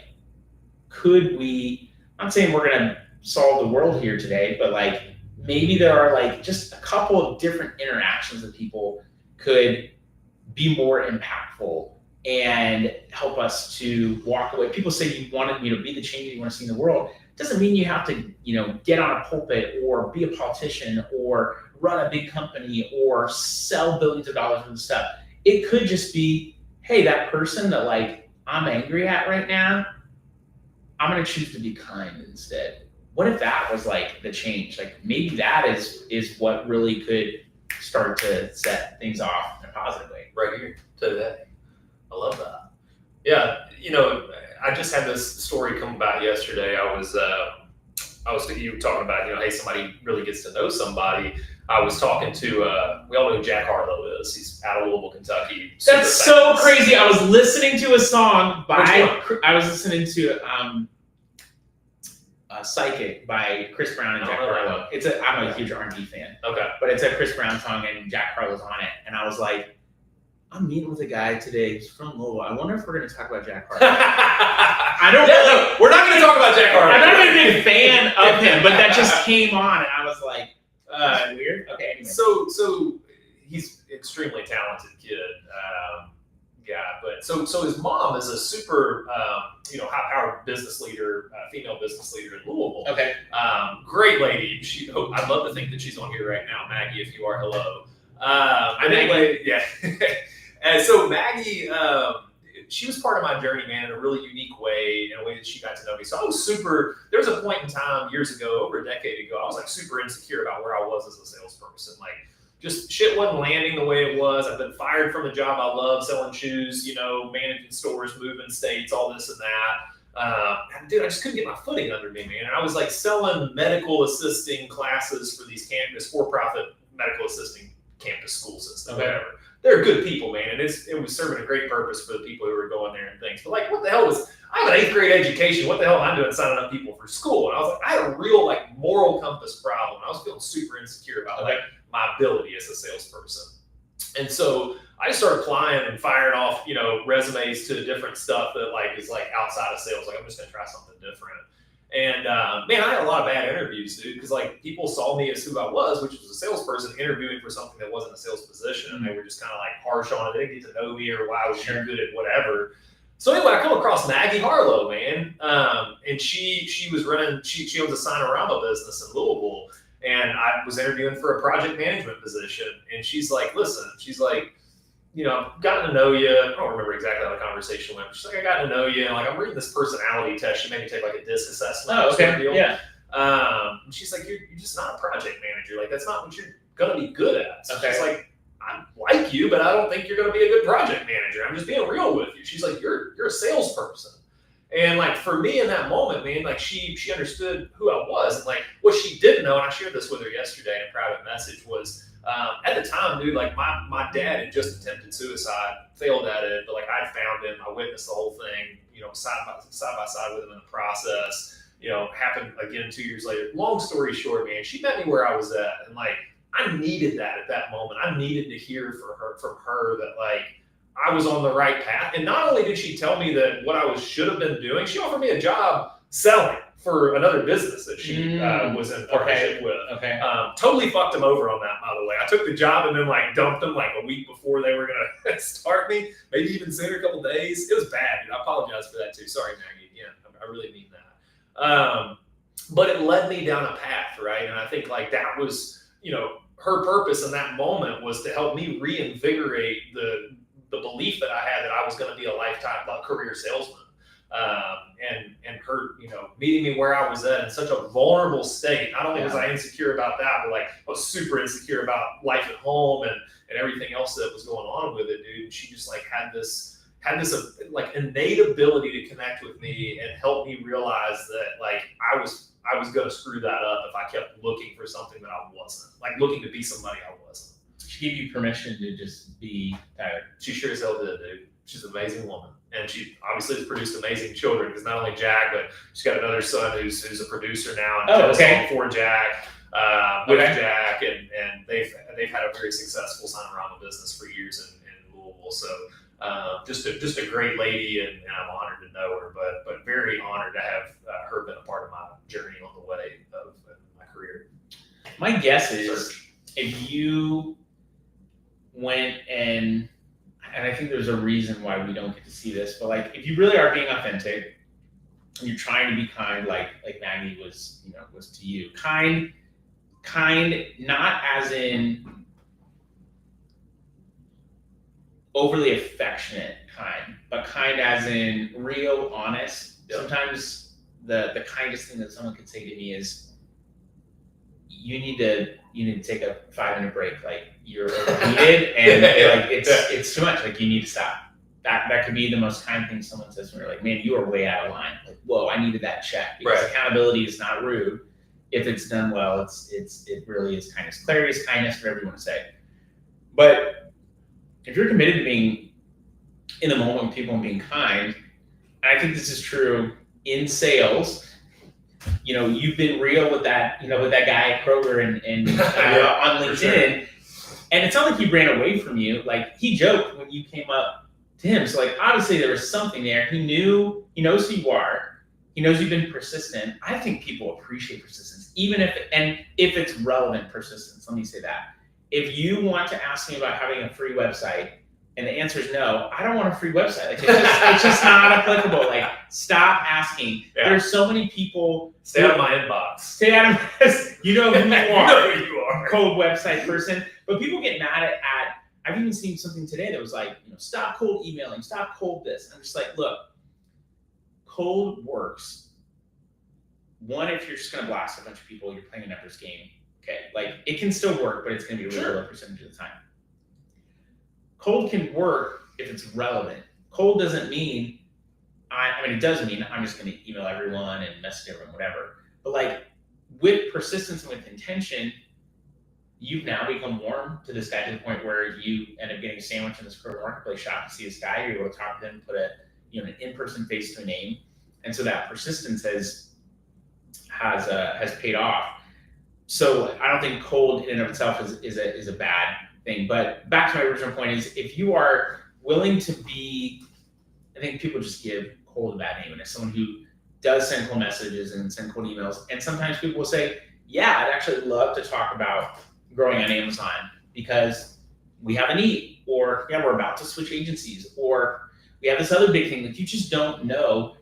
could we, I'm not saying we're gonna solve the world here today, but like maybe there are like just a couple of different interactions that people could be more impactful and help us to walk away. People say you want to, be the change you want to see in the world. It doesn't mean you have to, get on a pulpit or be a politician or run a big company or sell billions of dollars worth of stuff. It could just be, hey, that person that like I'm angry at right now, I'm gonna choose to be kind instead. What if that was like the change? Like maybe that is what really could start to set things off in a positive way. Right here today. I love that. Yeah, I just had this story come about yesterday. I was you were talking about, hey, somebody really gets to know somebody. I was talking to we all know who Jack Harlow is. He's out of Louisville, Kentucky. That's so crazy. I was listening to a song I was listening to Psychic by Chris Brown and Jack Harlow. I'm a huge R&B fan. Okay. But it's a Chris Brown song and Jack Harlow's on it. And I was like, I'm meeting with a guy today who's from Louisville. I wonder if we're going to talk about Jack Harlow. We're not going to talk about Jack Harlow. I'm not even a big fan of him, but that just came on, and I was like, weird. Okay. Anyway. So he's extremely talented kid. But so his mom is a super high-powered business leader, female business leader in Louisville. Okay. Great lady. I'd love to think that she's on here right now, Maggie. If you are, hello. Maggie. Yeah. And so Maggie, she was part of my journey, man, in a really unique way, in a way that she got to know me. So I was there was a point in time years ago, over a decade ago, I was like super insecure about where I was as a salesperson. Like just shit wasn't landing the way it was. I've been fired from a job I love, selling shoes, managing stores, moving states, all this and that. Dude, I just couldn't get my footing under me, man. And I was like selling medical assisting classes for these for-profit medical assisting campus school system, whatever. They're good people, man, and it was serving a great purpose for the people who were going there and things. But like, what the hell I have an 8th grade education. What the hell am I doing signing up people for school? And I was like, I had a real like moral compass problem. I was feeling super insecure about like my ability as a salesperson. And so I started applying and firing off, resumes to different stuff that like is like outside of sales. Like I'm just gonna try something different. And man, I had a lot of bad interviews, dude, because like people saw me as who I was, which was a salesperson interviewing for something that wasn't a sales position, and they were just kind of like harsh on it. They didn't get to know me or why I was good at whatever. So anyway, I come across Maggie Harlow, man, and she was running. She owns a Signorama business in Louisville, and I was interviewing for a project management position, and she's like, listen, she's like, I've gotten to know you. I don't remember exactly how the conversation went. But she's like, I got to know you. And like, I'm reading this personality test. She made me take like a DISC assessment. Oh, okay. Deal. Yeah. And she's like, you're just not a project manager. Like, that's not what you're going to be good at. So she's like, I like you, but I don't think you're going to be a good project manager. I'm just being real with you. She's like, you're a salesperson. And like, for me in that moment, man, like she understood who I was. And like, what she didn't know, and I shared this with her yesterday in a private message, was at the time, dude, like my dad had just attempted suicide, failed at it, but like I found him, I witnessed the whole thing, side by side with him in the process, happened again 2 years later. Long story short, man, she met me where I was at, and like I needed that at that moment. I needed to hear from her that like I was on the right path. And not only did she tell me that what I should have been doing, she offered me a job selling for another business that she was in partnership with. Okay. Totally fucked him over on that, by the way. I took the job and then like dumped them like a week before they were gonna start me, maybe even sooner, a couple days. It was bad, dude. I apologize for that too. Sorry, Maggie. Again, I really mean that. But it led me down a path, right? And I think like that was, her purpose in that moment was to help me reinvigorate the belief that I had that I was going to be a lifetime career salesman. And her, meeting me where I was at in such a vulnerable state. Not only was I insecure about that, but like I was super insecure about life at home and everything else that was going on with it, dude. And she just like had this like innate ability to connect with me and help me realize that like I was going to screw that up if I kept looking for something that I wasn't, like looking to be somebody I wasn't. She gave you permission to just be Tyler. She sure as hell did, dude. She's an amazing woman. And she obviously has produced amazing children, because not only Jack, but she's got another son who's a producer now and does song for Jack. with Jack, and they've had a very successful Signorama business for years in Louisville. So just a great lady, and I'm honored to know her, but very honored to have her been a part of my journey on the way of my career. My guess is if you went and I think there's a reason why we don't get to see this, but like if you really are being authentic and you're trying to be kind, like Maggie was to you, kind, not as in overly affectionate kind, but kind as in real, honest. Yep. Sometimes the kindest thing that someone could say to me is, you need to take a 5-minute break. Like you're overheated and like it's too much. Like you need to stop. That could be the most kind thing someone says when you're like, man, you are way out of line. Like, whoa, I needed that check. Because accountability is not rude. If it's done well, it really is kindness. Clarity is kindness, whatever you want to say. But if you're committed to being in the moment with people and being kind, and I think this is true in sales. You've been real with that, with that guy at Kroger and on LinkedIn, sure. And it's not like he ran away from you. Like he joked when you came up to him. So like obviously there was something there. He knows who you are. He knows you've been persistent. I think people appreciate persistence, even if it's relevant persistence. Let me say that. If you want to ask me about having a free website, and the answer is no, I don't want a free website. Like it's just not applicable. Like stop asking. Yeah. There's so many people. Stay out of my inbox. Stay out of my. You know who you are. You know who you are. Cold website person. But people get mad at. I've even seen something today that was like, stop cold emailing, stop cold this. I'm just like, look, cold works. One, if you're just gonna blast a bunch of people, you're playing a numbers game. Okay, like it can still work, but it's gonna be a really low percentage of the time. Cold can work if it's relevant. Cold doesn't mean, it does mean I'm just going to email everyone and message everyone, whatever. But like with persistence and with intention, you've now become warm to this guy to the point where you end up getting a sandwich in this Kroger Marketplace shop to see this guy. You're able to talk to him, put an in-person face to a name, and so that persistence has paid off. So I don't think cold in and of itself is a bad thing. But back to my original point is, if you are willing to be, I think people just give cold a bad name, and as someone who does send cold messages and send cold emails, and sometimes people will say, yeah, I'd actually love to talk about growing on Amazon because we have a need, or yeah, we're about to switch agencies, or we have this other big thing that you just don't know.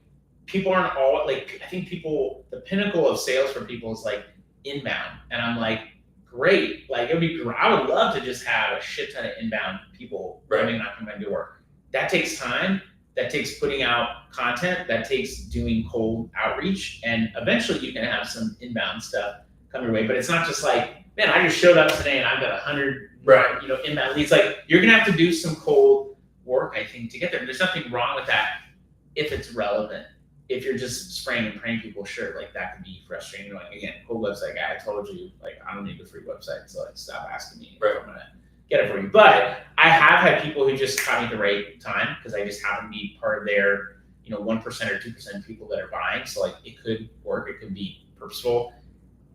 People aren't all like, I think the pinnacle of sales for people is like inbound, and I'm like, great. Like it would be great. I would love to just have a shit ton of inbound people coming knocking on my door. That takes time. That takes putting out content. That takes doing cold outreach. And eventually you can have some inbound stuff come your way. But it's not just like, man, I just showed up today and I've got 100 inbound leads. Like you're gonna have to do some cold work, I think, to get there. There's nothing wrong with that if it's relevant. If you're just spraying and praying people, sure, like that could be frustrating. Like again, cold website guy, I told you, like I don't need a free website, so like stop asking me if I'm gonna get it for you. But I have had people who just caught me at the right time because I just happen to be part of their, 1% or 2% people that are buying. So like it could work, it could be purposeful.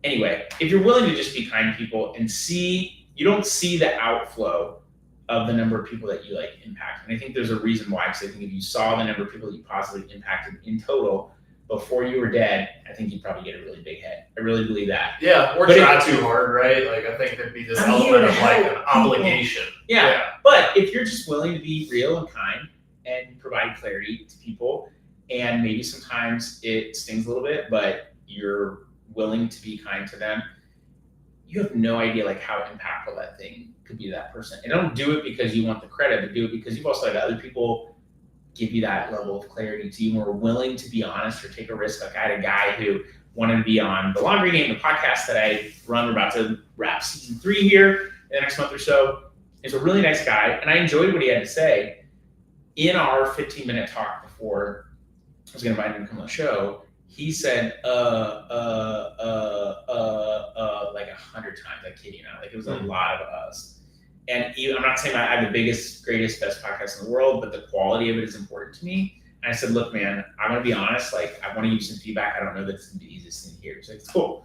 Anyway, if you're willing to just be kind to people and you don't see the outflow of the number of people that you like impact. And I think there's a reason why, because I think if you saw the number of people that you positively impacted in total before you were dead, I think you'd probably get a really big head. I really believe that. Yeah, or try too hard, right? Like I think there'd be this element of like an obligation. Yeah, but if you're just willing to be real and kind and provide clarity to people, and maybe sometimes it stings a little bit, but you're willing to be kind to them, you have no idea like how impactful that thing could be to that person. And don't do it because you want the credit, but do it because you've also had other people give you that level of clarity to you, more willing to be honest or take a risk. Like I had a guy who wanted to be on the Laundry Game, the podcast that I run. We're about to wrap season 3 here in the next month or so. He's a really nice guy, and I enjoyed what he had to say. In our 15-minute talk before I was gonna invite him to come on the show, he said, like 100 times. I kid you not. Like it was a lot of us. And I'm not saying I have the biggest, greatest, best podcast in the world, but the quality of it is important to me. And I said, look, man, I'm going to be honest. Like, I want to give you some feedback. I don't know that it's the easiest thing to hear. He's like, it's cool.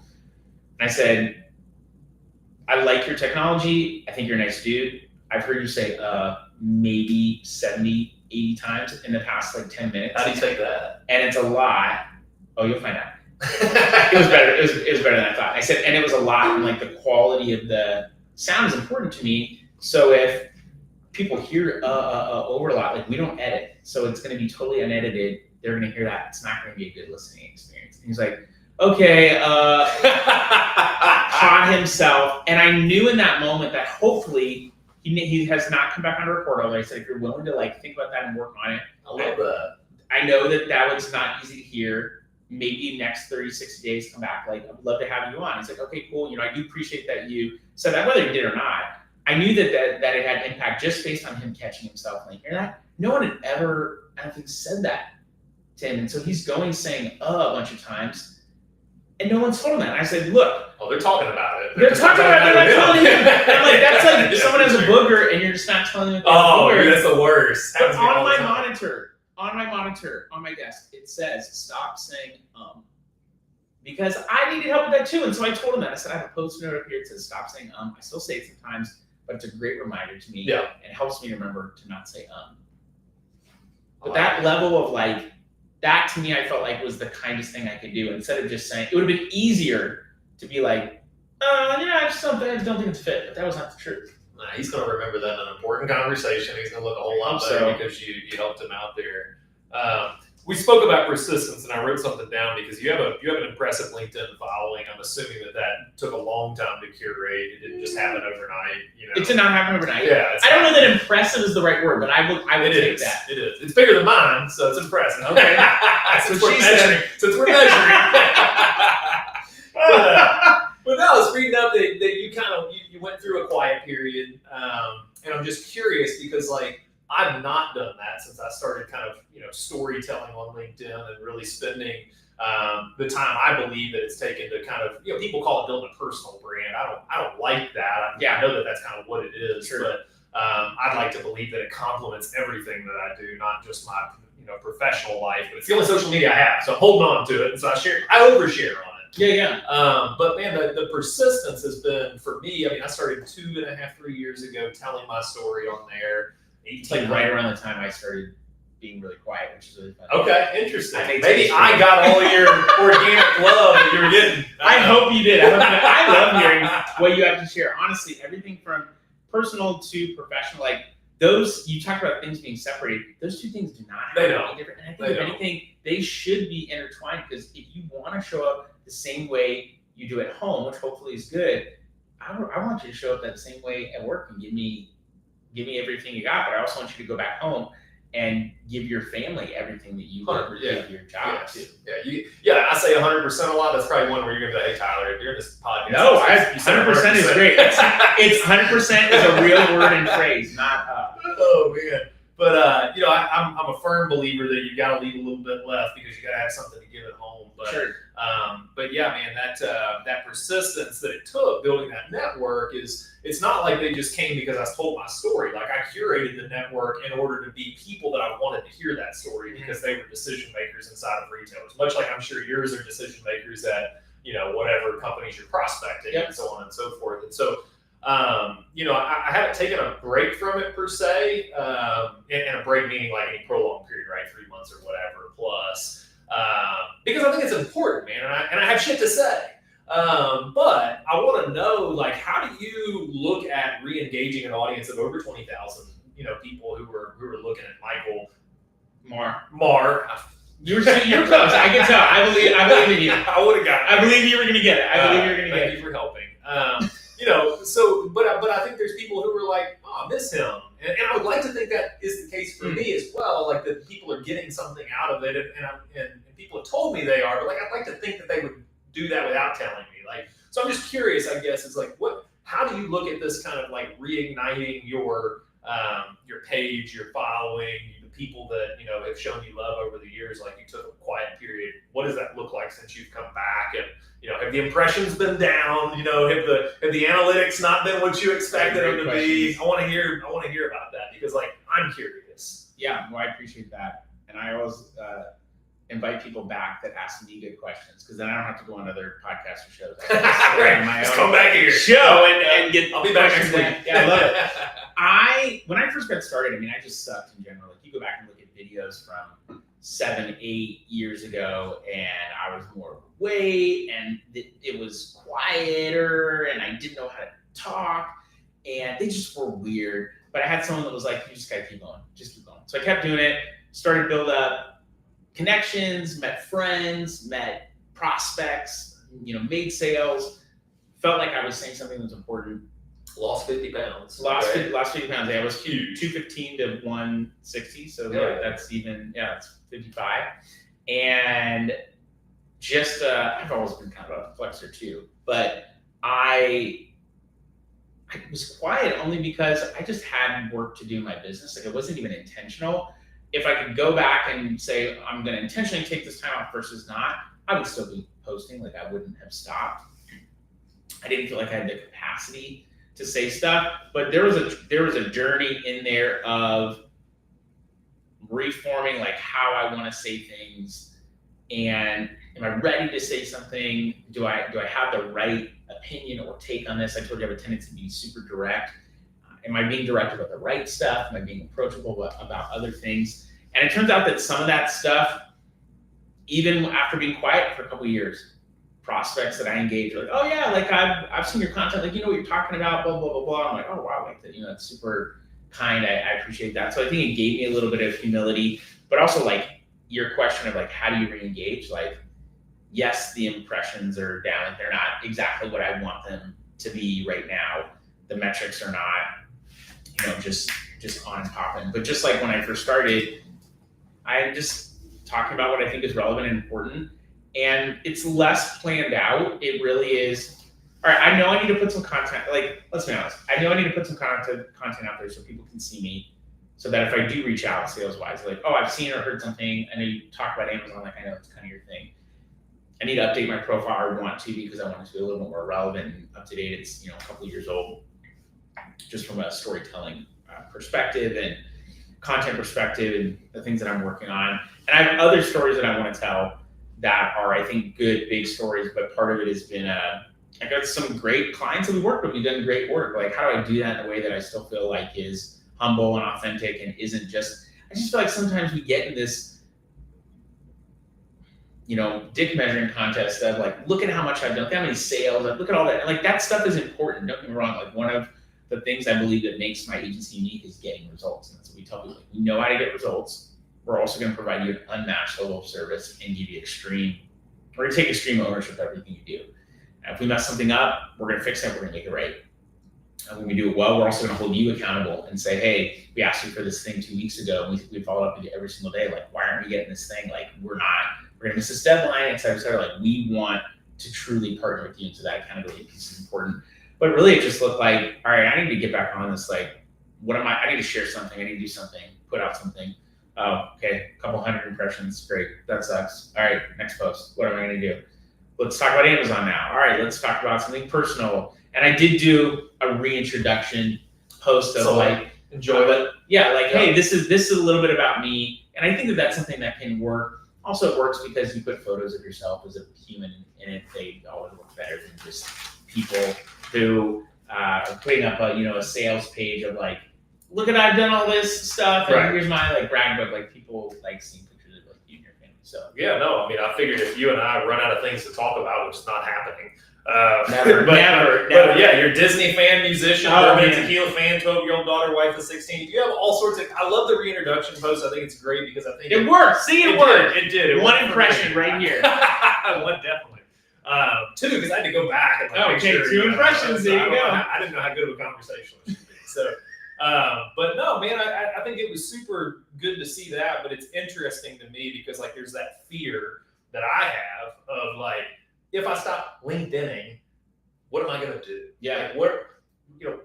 And I said, I like your technology. I think you're a nice dude. I've heard you say maybe 70, 80 times in the past like 10 minutes. How do you take that? And it's a lot. Oh, you'll find out. It was better. It was better than I thought. I said, and it was a lot, and like the quality of the sound is important to me. So if people hear over a lot, like we don't edit, so it's going to be totally unedited. They're going to hear that. It's not going to be a good listening experience. And he's like, okay, caught himself. And I knew in that moment that hopefully he has not come back on to record. Although I said, if you're willing to like think about that and work on it, I love that. I know that was not easy to hear. Maybe next 30, 60 days, come back. Like, I'd love to have you on. He's like, okay, cool. You know, I do appreciate that you said that, whether you did or not. I knew that it had impact just based on him catching himself. Like, hear that? No one had ever, I don't think, said that to him. And so he's saying a bunch of times, and no one's told him that. And I said, look. Oh, they're talking about it. They're talking about it. They're not telling him. I'm like, that's like someone has a booger, and you're just not telling them. Oh, dude, that's the worst. But on my monitor, on my desk, it says, stop saying because I needed help with that too. And so I told him that. I said, I have a post note up here that says, stop saying I still say it sometimes, but it's a great reminder to me. Yeah. And it helps me remember to not say But that level of like, that to me, I felt like was the kindest thing I could do. Instead of just saying, it would have been easier to be like, yeah, I just don't think it's fit. But that was not the truth. Nah, he's going to remember that in an important conversation. He's going to look a whole lot better because you helped him out there. We spoke about persistence, and I wrote something down because you have an impressive LinkedIn following. I'm assuming that took a long time to curate. It didn't just happen overnight. You know, it did not happen overnight. Yeah, I don't know that impressive is the right word, but I would take that. It is. It's bigger than mine, so it's impressive. Okay, since we're measuring. But no, I was reading up that you went through a quiet period, and I'm just curious because like I've not done that since I started kind of storytelling on LinkedIn and really spending the time I believe that it's taken to kind of people call it building a personal brand. I don't like that. I know that that's kind of what it is, sure. But I'd like to believe that it complements everything that I do, not just my professional life. But it's the only social media I have, so I'm holding on to it, and so I overshare on it. Yeah. But man, the persistence has been for me. I mean, I started 2.5, 3 years ago telling my story on there. It's like right around the time I started being really quiet, which is really fun. Okay, interesting. Maybe I got all of your organic love that you were getting. I hope you did. I love hearing what you have to share. Honestly, everything from personal to professional, like those, you talk about things being separated. Those two things do not have to be different. And I think if anything, they should be intertwined, because if you want to show up the same way you do at home, which hopefully is good, I want you to show up that same way at work and give me everything you got. But I also want you to go back home and give your family everything that you give your job to. Yeah, I say 100% a lot. That's probably one where you're going to be like, hey, Tyler, if you're this podcast. No, 100% is great. It's 100% is a real word and phrase, not Oh, man. But, I'm a firm believer that you got to leave a little bit left because you got to have something to give at home. But, sure. But yeah, man, that persistence that it took building that network it's not like they just came because I told my story. Like I curated the network in order to be people that I wanted to hear that story because they were decision makers inside of retailers, much like I'm sure yours are decision makers at, whatever companies you're prospecting and so on and so forth. And so, I haven't taken a break from it per se, and a break meaning like any prolonged period, right? 3 months or whatever plus, because I think it's important, man. And I have shit to say. But I want to know, like, how do you look at re-engaging an audience of over 20,000, people who are looking at Michael Maher. You're close. I can tell. I believe in you. I would have got it. I believe you were going to get it. Thank you for helping. But I think there's people who are like, oh, I miss him. And I would like to think that is the case for me as well. Like that people are getting something out of it, and people have told me they are. But like I'd like to think that they would do that without telling me. Like, so I'm just curious. I guess is like, how do you look at this kind of like reigniting your page, your following, the people that have shown you love over the years? Like you took a quiet period. What does that look like since you've come back? And have the impressions been down? Have the analytics not been what you expected them to be? I want to hear about that because like I'm curious. Yeah, well, I appreciate that, and I always invite people back that ask me good questions, because then I don't have to go on other podcasts or shows. Just come back here. Show and get. I'll be back next week. Yeah, I love it. When I first got started, I mean, I just sucked in general. Like, you go back and look at videos from 7, 8 years ago, and I was more overweight, and it was quieter, and I didn't know how to talk, and they just were weird. But I had someone that was like, you just gotta keep going, just keep going. So I kept doing it, started to build up connections, met friends, met prospects, made sales, felt like I was saying something that was important. Lost 50 pounds. Lost 50 pounds. Yeah, it was huge. 215 to 160. So that's even, it's 55. And just, I've always been kind of a flexor too, but I was quiet only because I just had work to do in my business. Like, it wasn't even intentional. If I could go back and say, I'm going to intentionally take this time off versus not, I would still be posting. Like, I wouldn't have stopped. I didn't feel like I had the capacity to say stuff, but there was a journey in there of reforming, like, how I want to say things, and am I ready to say something? Do I have the right opinion or take on this? I told you I have a tendency to be super direct. Am I being direct about the right stuff? Am I being approachable about other things? And it turns out that some of that stuff, even after being quiet for a couple of years, prospects that I engage are like, oh yeah, like I've seen your content, like, what you're talking about, blah, blah, blah, blah. I'm like, oh wow, like that, that's super kind. I appreciate that. So I think it gave me a little bit of humility, but also, like, your question of, like, how do you re-engage? Like, yes, the impressions are down. Like, they're not exactly what I want them to be right now. The metrics are not, just on and popping. But just like when I first started, I'm just talking about what I think is relevant and important. And it's less planned out. It really is, all right, I know I need to put some content, like, let's be honest. I know I need to put some content out there so people can see me, so that if I do reach out sales-wise, like, oh, I've seen or heard something, I know you talk about Amazon, like, I know it's kind of your thing. I need to update my profile, or want to, because I want it to be a little bit more relevant and up to date. It's, a couple of years old, just from a storytelling perspective and content perspective, and the things that I'm working on. And I have other stories that I want to tell that are, I think, good, big stories, but part of it has been, I got some great clients that we worked with. We've done great work. Like, how do I do that in a way that I still feel like is humble and authentic and isn't just, I just feel like sometimes we get in this, dick measuring contest of, like, look at how much I've done, look at how many sales, like, look at all that. And, like, that stuff is important. Don't get me wrong. Like, one of the things I believe that makes my agency unique is getting results. And that's what we tell people. Like, we know how to get results. We're also going to provide you an unmatched level of service and give you we're going to take extreme ownership of everything you do. And if we mess something up, we're going to fix it. We're going to make it right. And when we do it well, we're also going to hold you accountable and say, hey, we asked you for this thing 2 weeks ago, and we followed up with you every single day. Like, why aren't we getting this thing? Like, we're going to miss this deadline, et cetera, et cetera. Like, we want to truly partner with you. And so that accountability piece is important. But really, it just looked like, all right, I need to get back on this. Like, I need to share something. I need to do something, put out something. Oh, okay, a couple hundred impressions. Great. That sucks. All right, next post. What am I going to do? Let's talk about Amazon now. All right, let's talk about something personal. And I did do a reintroduction post of, like, enjoy it. Yeah, like, hey, this is a little bit about me. And I think that that's something that can work. Also, it works because you put photos of yourself as a human in it. They always look better than just people who are putting up a sales page of, like, look at, I've done all this stuff, and here's my, like, brag book. Like, people like seeing pictures of, like, you and your family. So yeah, no, I mean, I figured if you and I run out of things to talk about, which is not happening. Never. But yeah, you're a Disney fan, musician, bourbon tequila fan, 12-year-old daughter, wife of 16. You have all sorts of. I love the reintroduction post. I think it's great because I think it worked. See, it worked. It did. One impression right here. One definitely. Two, because I had to go back and, like, make sure. 2 impressions. There you go. I didn't know how good of a conversationalist you should be. So. But no, man, I think it was super good to see that, but it's interesting to me because, like, there's that fear that I have of, like, if I stop LinkedIning, what am I going to do? Yeah. Like,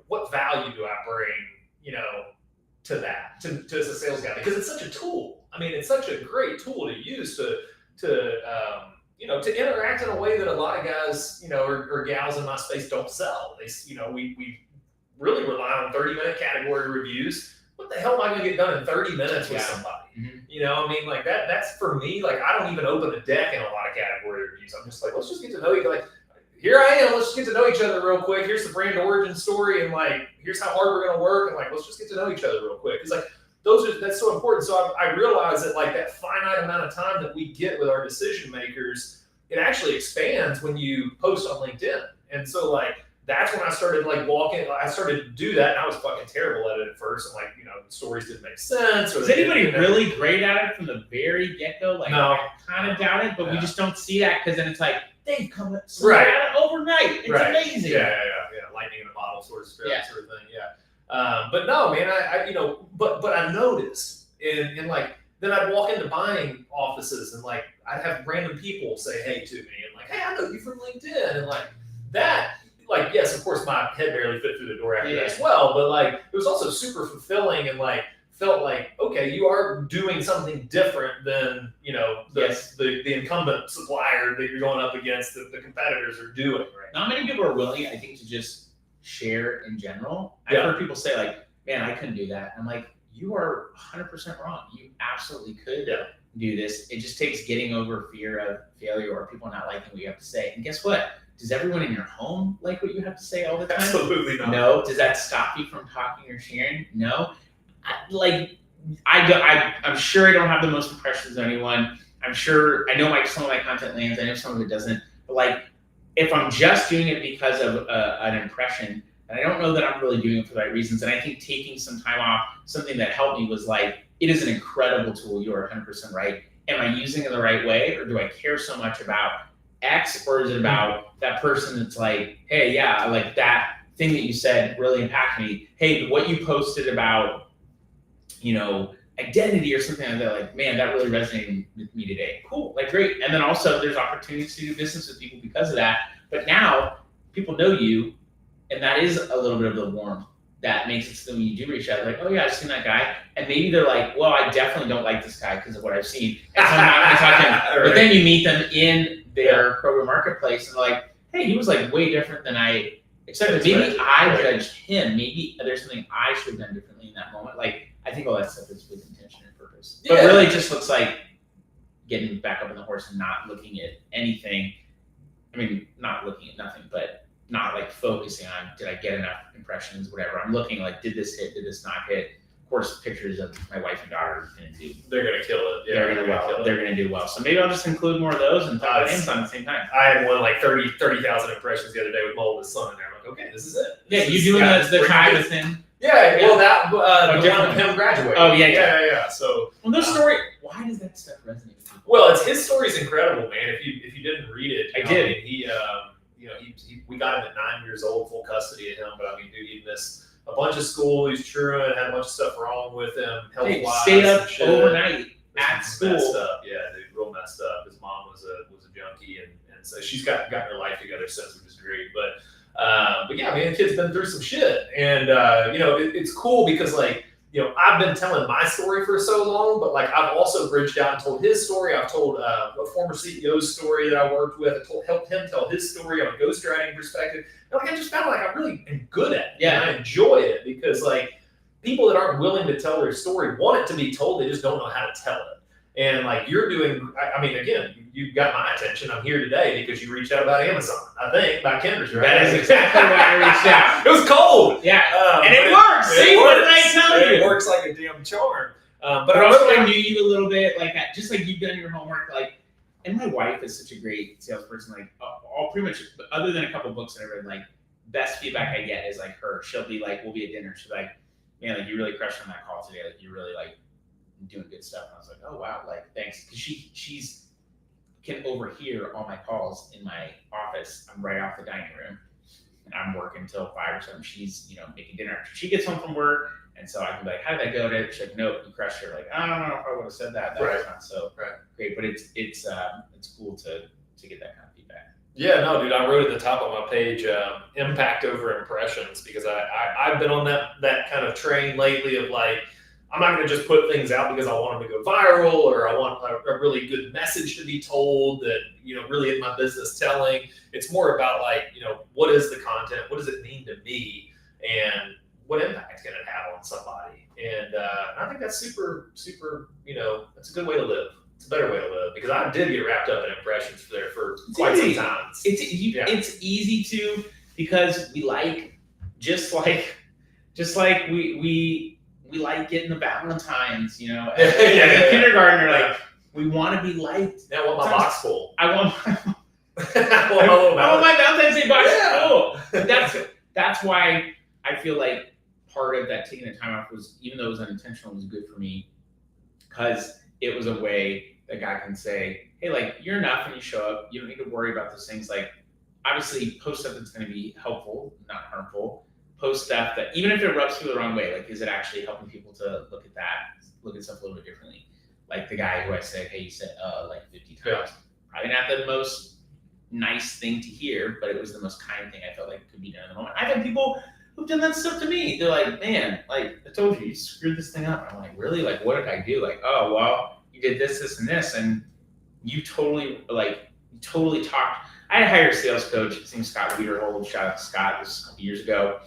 what value do I bring, to that, to as a sales guy? Because it's such a tool. I mean, it's such a great tool to use to interact in a way that a lot of guys, or gals in my space don't sell. We really rely on 30-minute category reviews what the hell am I going to get done in 30 minutes with somebody? Mm-hmm. You know, I mean, like that's for me, like I don't even open a deck in a lot of category reviews. I'm just like, let's just get to know you. Like, here I am, let's just get to know each other real quick. Here's the brand origin story, and like, here's how hard we're going to work, and like, let's just get to know each other real quick. It's like, that's so important. So I realize that like that finite amount of time that we get with our decision makers, it actually expands when you post on LinkedIn. And so like, that's when I started like I started to do that, and I was fucking terrible at it at first. And like, you know, the stories didn't make sense. Or is anybody really great at it from the very get-go? Like, no. I kind of doubt it, but we just don't see that because then it's like, they've come at right. it overnight. It's amazing. Yeah. Lightning in a bottle sort of thing. Yeah. But no, man, I you know, but I noticed in like, then I'd walk into buying offices and like, I'd have random people say, hey to me, and like, hey, I know you from LinkedIn. And like that, like, yes, of course my head barely fit through the door after that as well. But like, it was also super fulfilling and like, felt like, okay, you are doing something different than, you know, the incumbent supplier that you're going up against, that the competitors are doing, right? Not many people are willing, I think, to just share in general. I've heard people say like, man, I couldn't do that. I'm like, you are 100% wrong. You absolutely could do this. It just takes getting over fear of failure or people not liking what you have to say. And guess what? Does everyone in your home like what you have to say all the time? Absolutely not. No. Does that stop you from talking or sharing? No. I'm sure I don't have the most impressions of anyone. I'm sure I know some of my content lands. I know some of it doesn't. But like, if I'm just doing it because of an impression, and I don't know that I'm really doing it for the right reasons. And I think taking some time off, something that helped me was like, it is an incredible tool. You are 100% right. Am I using it the right way, or do I care so much about X, or is it about that person that's like, hey, yeah, like that thing that you said really impacted me. Hey, what you posted about, you know, identity or something like that, like, man, that really resonated with me today. Cool, like, great. And then also there's opportunities to do business with people because of that. But now people know you, and that is a little bit of the warmth that makes it so when you do reach out, like, oh yeah, I've seen that guy. And maybe they're like, well, I definitely don't like this guy because of what I've seen. And so I'm not gonna talk to him. Right. But then you meet them in their program marketplace and like, hey, he was like way different than I expected. Maybe I judged him. Maybe there's something I should have done differently in that moment. Like, I think all that stuff is with intention and purpose. But really it just looks like getting back up on the horse and not looking at anything. I mean, not looking at nothing, but not like focusing on, did I get enough impressions, whatever. I'm looking like, did this hit, did this not hit? Of course, pictures of my wife and daughter are going to do. They're going to kill it. Yeah, they're going to do well. So maybe I'll just include more of those and throw names on at the same time. I had one like 30,000 impressions the other day with my oldest son in there. I'm like, okay, this is it. Yeah, you doing the try with him? Yeah, well, that the one with him graduating. Oh, yeah. So, well, those story. Why does that stuff resonate with people? Well, his story's incredible, man. If you didn't read it, I did. We got him at 9 years old, full custody of him. But I mean, dude, he missed a bunch of school. He's truant, had a bunch of stuff wrong with him, health-wise. Stayed up overnight at school. Messed up. Yeah, dude, real messed up. His mom was a junkie, and so she's got her life together since, which is great. But yeah, man, the kid's been through some shit, and it's cool because like, I've been telling my story for so long, but like I've also bridged out and told his story. I've told a former CEO's story that I worked with. I helped him tell his story on a ghostwriting perspective. And like I just found like I really am good at it. Yeah, and I enjoy it because like people that aren't willing to tell their story want it to be told. They just don't know how to tell it. And like you're doing, I mean, again, you got my attention. I'm here today because you reached out about Amazon, I think, by Kendrick's, right? That is exactly why I reached out. It was cold. Yeah, and it works. See, what did I tell you? It works like a damn charm. But also I knew you a little bit, like just like you've done your homework, like, and my wife is such a great salesperson. Like, all pretty much, other than a couple books that I read, like, best feedback I get is like her. She'll be like, we'll be at dinner. She'll be like, man, like you really crushed on that call today. Like you really like doing good stuff. And I was like, oh wow, like thanks, because she's can overhear all my calls in my office. I'm right off the dining room, and I'm working till 5 or 7. She's making dinner. She gets home from work, and so I can be like, how did that go today? She's like, nope, you crushed her. Like, I don't know if I would have said that. That was not so great, but it's cool to get that kind of feedback. Yeah, no, dude, I wrote at the top of my page, impact over impressions, because I've been on that kind of train lately of like, I'm not going to just put things out because I want them to go viral, or I want a really good message to be told that, really in my business telling. It's more about like, what is the content? What does it mean to me? And what impact can it have on somebody? And I think that's super, that's a good way to live. It's a better way to live, because I did get wrapped up in impressions there for quite some time. It's easy to, because we like, just like we like getting the Valentines, as a kindergartner, like we want to be liked. I want my box full. I want my Valentine's Day box full. That's why I feel like part of that taking the time off was, even though it was unintentional, was good for me, because it was a way that God can say, hey, like, you're enough when you show up. You don't need to worry about those things. Like, obviously, post stuff that's going to be helpful, not harmful. Post stuff that, even if it rubs people the wrong way, like, is it actually helping people to look at stuff a little bit differently? Like the guy who I said, hey, you said like 50 times. Yeah. Probably not the most nice thing to hear, but it was the most kind thing I felt like could be done in the moment. I've had people who've done that stuff to me. They're like, man, like, I told you screwed this thing up. I'm like, really? Like, what did I do? Like, oh, well, you did this, this, and this, and you totally talked. I had hired a sales coach. His name's Scott Wiederhold. Shout out to Scott. This was a couple years ago,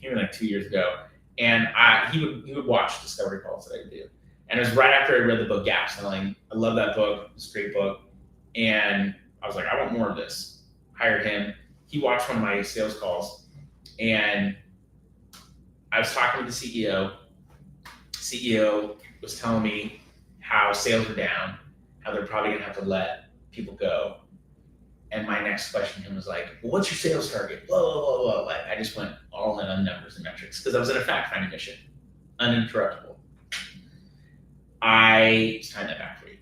even like 2 years ago. And he would watch discovery calls that I would do. And it was right after I read the book Gap Selling. I love that book. It's a great book. And I was like, I want more of this. Hired him. He watched one of my sales calls. And I was talking with the CEO. CEO was telling me how sales are down, how they're probably gonna have to let people go. And my next question to him was like, well, what's your sales target? Blah, blah, blah, blah. Like, I just went all in on numbers and metrics, because I was in a fact-finding mission, uninterruptible. It's time that back for you.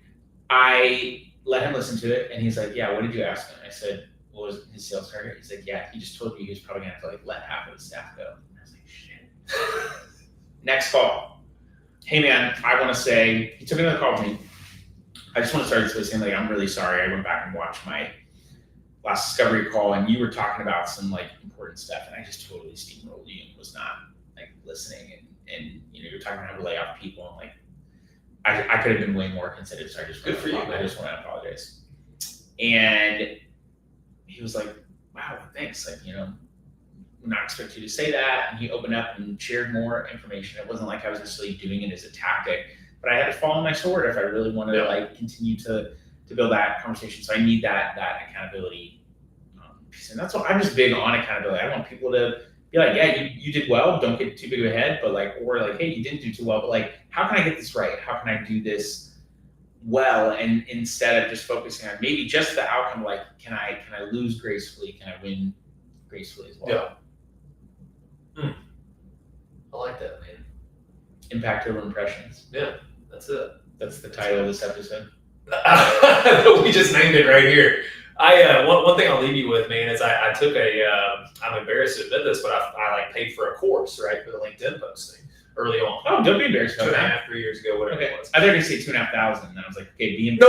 I let him listen to it, and he's like, yeah, what did you ask him? I said, what was his sales target? He's like, yeah, he just told you he was probably gonna have to like let half of his staff go. And I was like, shit. Next call. Hey man, I want to say, he took another call with me. I just want to start this by saying, like, I'm really sorry. I went back and watched my last discovery call, and you were talking about some like important stuff, and I just totally steamrolled you and was not like listening. And you're talking about how to lay off people, and like I could have been way more considerate. So I just I just want to apologize. And he was like, wow, thanks. Like, I'm not expecting you to say that. And he opened up and shared more information. It wasn't like I was necessarily doing it as a tactic, but I had to fall on my sword if I really wanted to like continue to build that conversation. So I need that accountability piece. And that's what I'm just big on, accountability. I want people to be like, yeah, you did well. Don't get too big of a head, but like, or like, hey, you didn't do too well, but like, how can I get this right? How can I do this well? And instead of just focusing on maybe just the outcome, like, can I lose gracefully? Can I win gracefully as well? Yeah. I like that, man. Impact over impressions. Yeah, that's it. That's the title of this episode. We just named it right here. One thing I'll leave you with, man, is I took I'm embarrassed to admit this, but I like paid for a course, right, for the LinkedIn posting early on. Oh, don't be embarrassed about that. 2.5, 3 years ago, whatever it was. I thought you were going to say 2,500, and I was like, okay, be No.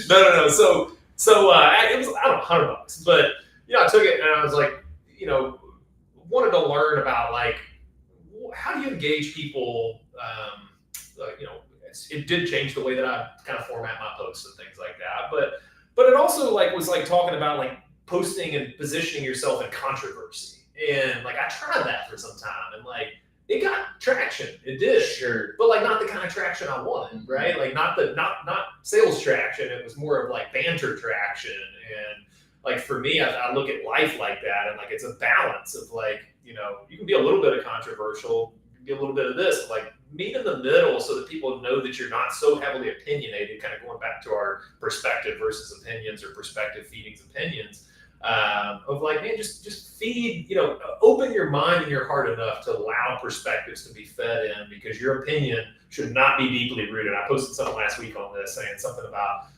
No. So it was, I don't know, $100, but I took it and I was like, wanted to learn about like how do you engage people. It did change the way that I kind of format my posts and things like that, but it also like was like talking about like posting and positioning yourself in controversy, and like I tried that for some time, and like it got traction. It did, sure, but like not the kind of traction I wanted, right? Like not sales traction. It was more of like banter traction, and like for me, I look at life like that, and like it's a balance of like you can be a little bit of controversial, be a little bit of this, like meet in the middle so that people know that you're not so heavily opinionated, kind of going back to our perspective versus opinions, or perspective feedings opinions, of like, man, just feed, open your mind and your heart enough to allow perspectives to be fed in, because your opinion should not be deeply rooted. I posted something last week on this saying something about,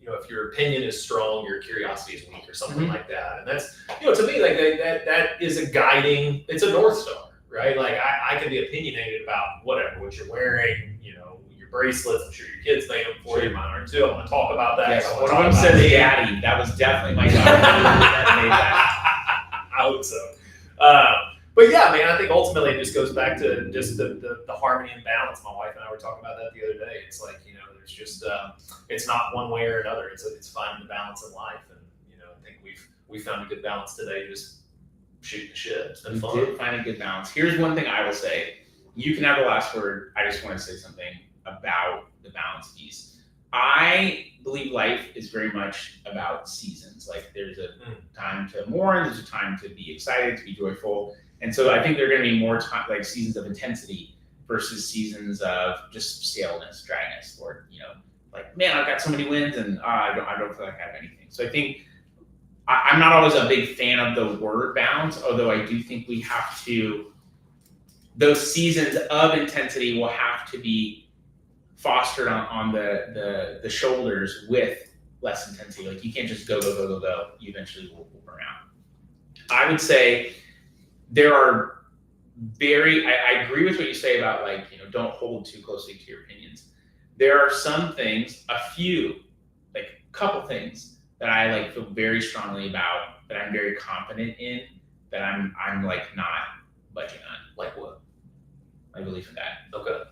if your opinion is strong, your curiosity is weak, or something like that. And that's, to me, like that is a guiding, it's a North Star. Right? Like I can be opinionated about whatever, what you're wearing, your bracelets. I'm sure your kids made them for you. Mine are too. I want to talk about that. Yes, one of them said daddy. That was definitely my daughter that made that. I hope so. But yeah, man, I think ultimately it just goes back to just the harmony and balance. My wife and I were talking about that the other day. It's like, there's just, it's not one way or another. It's finding the balance in life. And, think we found a good balance today, just shooting the shit. It's been fun. We did find a good balance. Here's one thing I will say. You can have the last word. I just want to say something about the balance piece. I believe life is very much about seasons. Like there's a time to mourn, there's a time to be excited, to be joyful. And so I think there are going to be more time, like seasons of intensity versus seasons of just staleness, dryness, or, like, man, I've got so many wins and I don't feel like I have anything. So I think I'm not always a big fan of the word balance, although I do think we have to, those seasons of intensity will have to be fostered on the shoulders with less intensity. Like you can't just go. You eventually will burn out. I would say there are I agree with what you say about like, don't hold too closely to your opinions. There are some things, couple things that I like feel very strongly about, that I'm very confident in, that I'm like not budging on. Like what? My belief in that. Okay.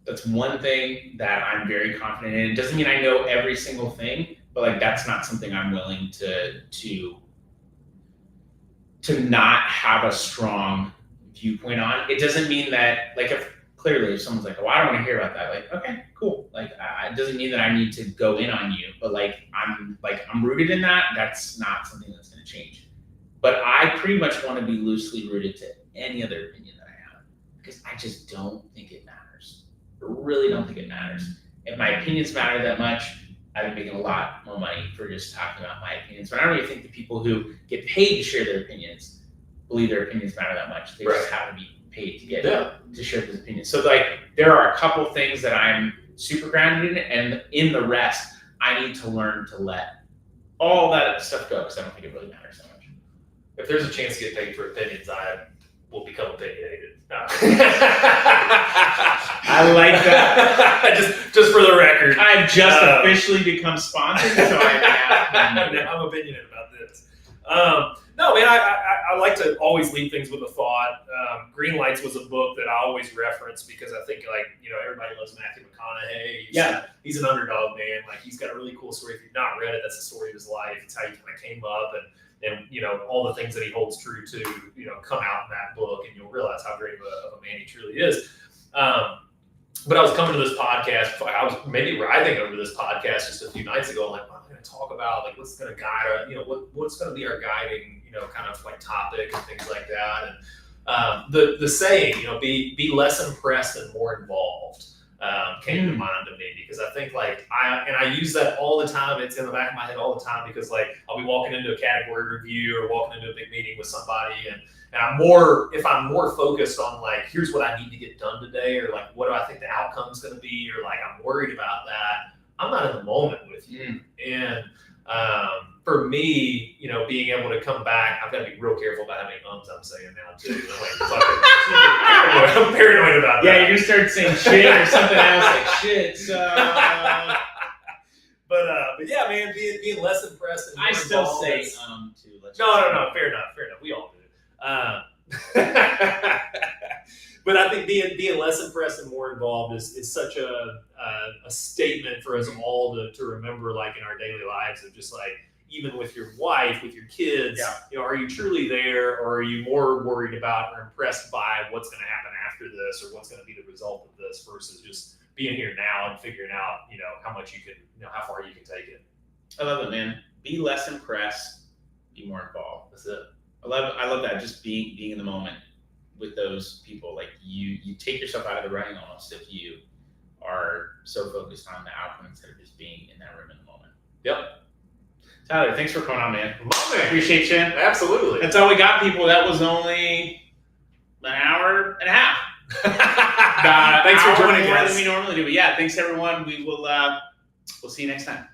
That's one thing that I'm very confident in. It doesn't mean I know every single thing, but like that's not something I'm willing to not have a strong viewpoint on. It doesn't mean that like if someone's like, oh, I don't want to hear about that, like, okay, cool. Like it doesn't mean that I need to go in on you, but I'm rooted in that. That's not something that's going to change. But I pretty much want to be loosely rooted to any other opinion that I have, because I just don't think it matters. I really don't think it matters. If my opinions matter that much, I'd be making a lot more money for just talking about my opinions. But I don't really think the people who get paid to share their opinions believe their opinions matter that much. They just have to be paid to get to share those opinions. So like there are a couple things that I'm super grounded in, and in the rest, I need to learn to let all that stuff go, because I don't think it really matters so much. If there's a chance to get paid for opinions, I will become opinionated. I like that. just for the record, I've just officially become sponsored, so I'm opinionated about this. No, man, I like to always leave things with a thought. Green Lights was a book that I always reference because I think, everybody loves Matthew McConaughey. He's an underdog, man. Like, he's got a really cool story. If you've not read it, that's the story of his life. It's how he kind of came up, and all the things that he holds true to, come out in that book, and you'll realize how great of a man he truly is. But I was coming to this podcast. I was maybe writing over this podcast just a few nights ago. I'm like, what am I going to talk about? Like, what's going to guide? What's going to be our guiding, kind of like topic and things like that. And the saying, be less impressed and more involved, came to mind to me, because I think I use that all the time. It's in the back of my head all the time, because I'll be walking into a category review or walking into a big meeting with somebody, and if I'm more focused on here's what I need to get done today, or what do I think the outcome's going to be, or I'm worried about that, I'm not in the moment with you. And for me, being able to come back, I've got to be real careful about how many ums I'm saying now too. I'm paranoid about that. Yeah, you're gonna start saying shit or something else like shit. So, but yeah, man, being less impressed. And I still say too. No, fair enough. We all do. But I think being less impressed and more involved is such a statement for us all to remember, in our daily lives, of just even with your wife, with your kids, are you truly there, or are you more worried about or impressed by what's going to happen after this, or what's going to be the result of this, versus just being here now and figuring out, how much you can, how far you can take it. I love it, man. Be less impressed, be more involved. That's it. I love that. Just being in the moment with those people. You take yourself out of the running almost if you are so focused on the outcome instead of just being in that room in the moment. Yep. Tyler, thanks for coming on, man. Appreciate you. Absolutely. That's all we got, people. That was only an hour and a half. Thanks for joining us. More than we normally do. But yeah, thanks everyone. We'll see you next time.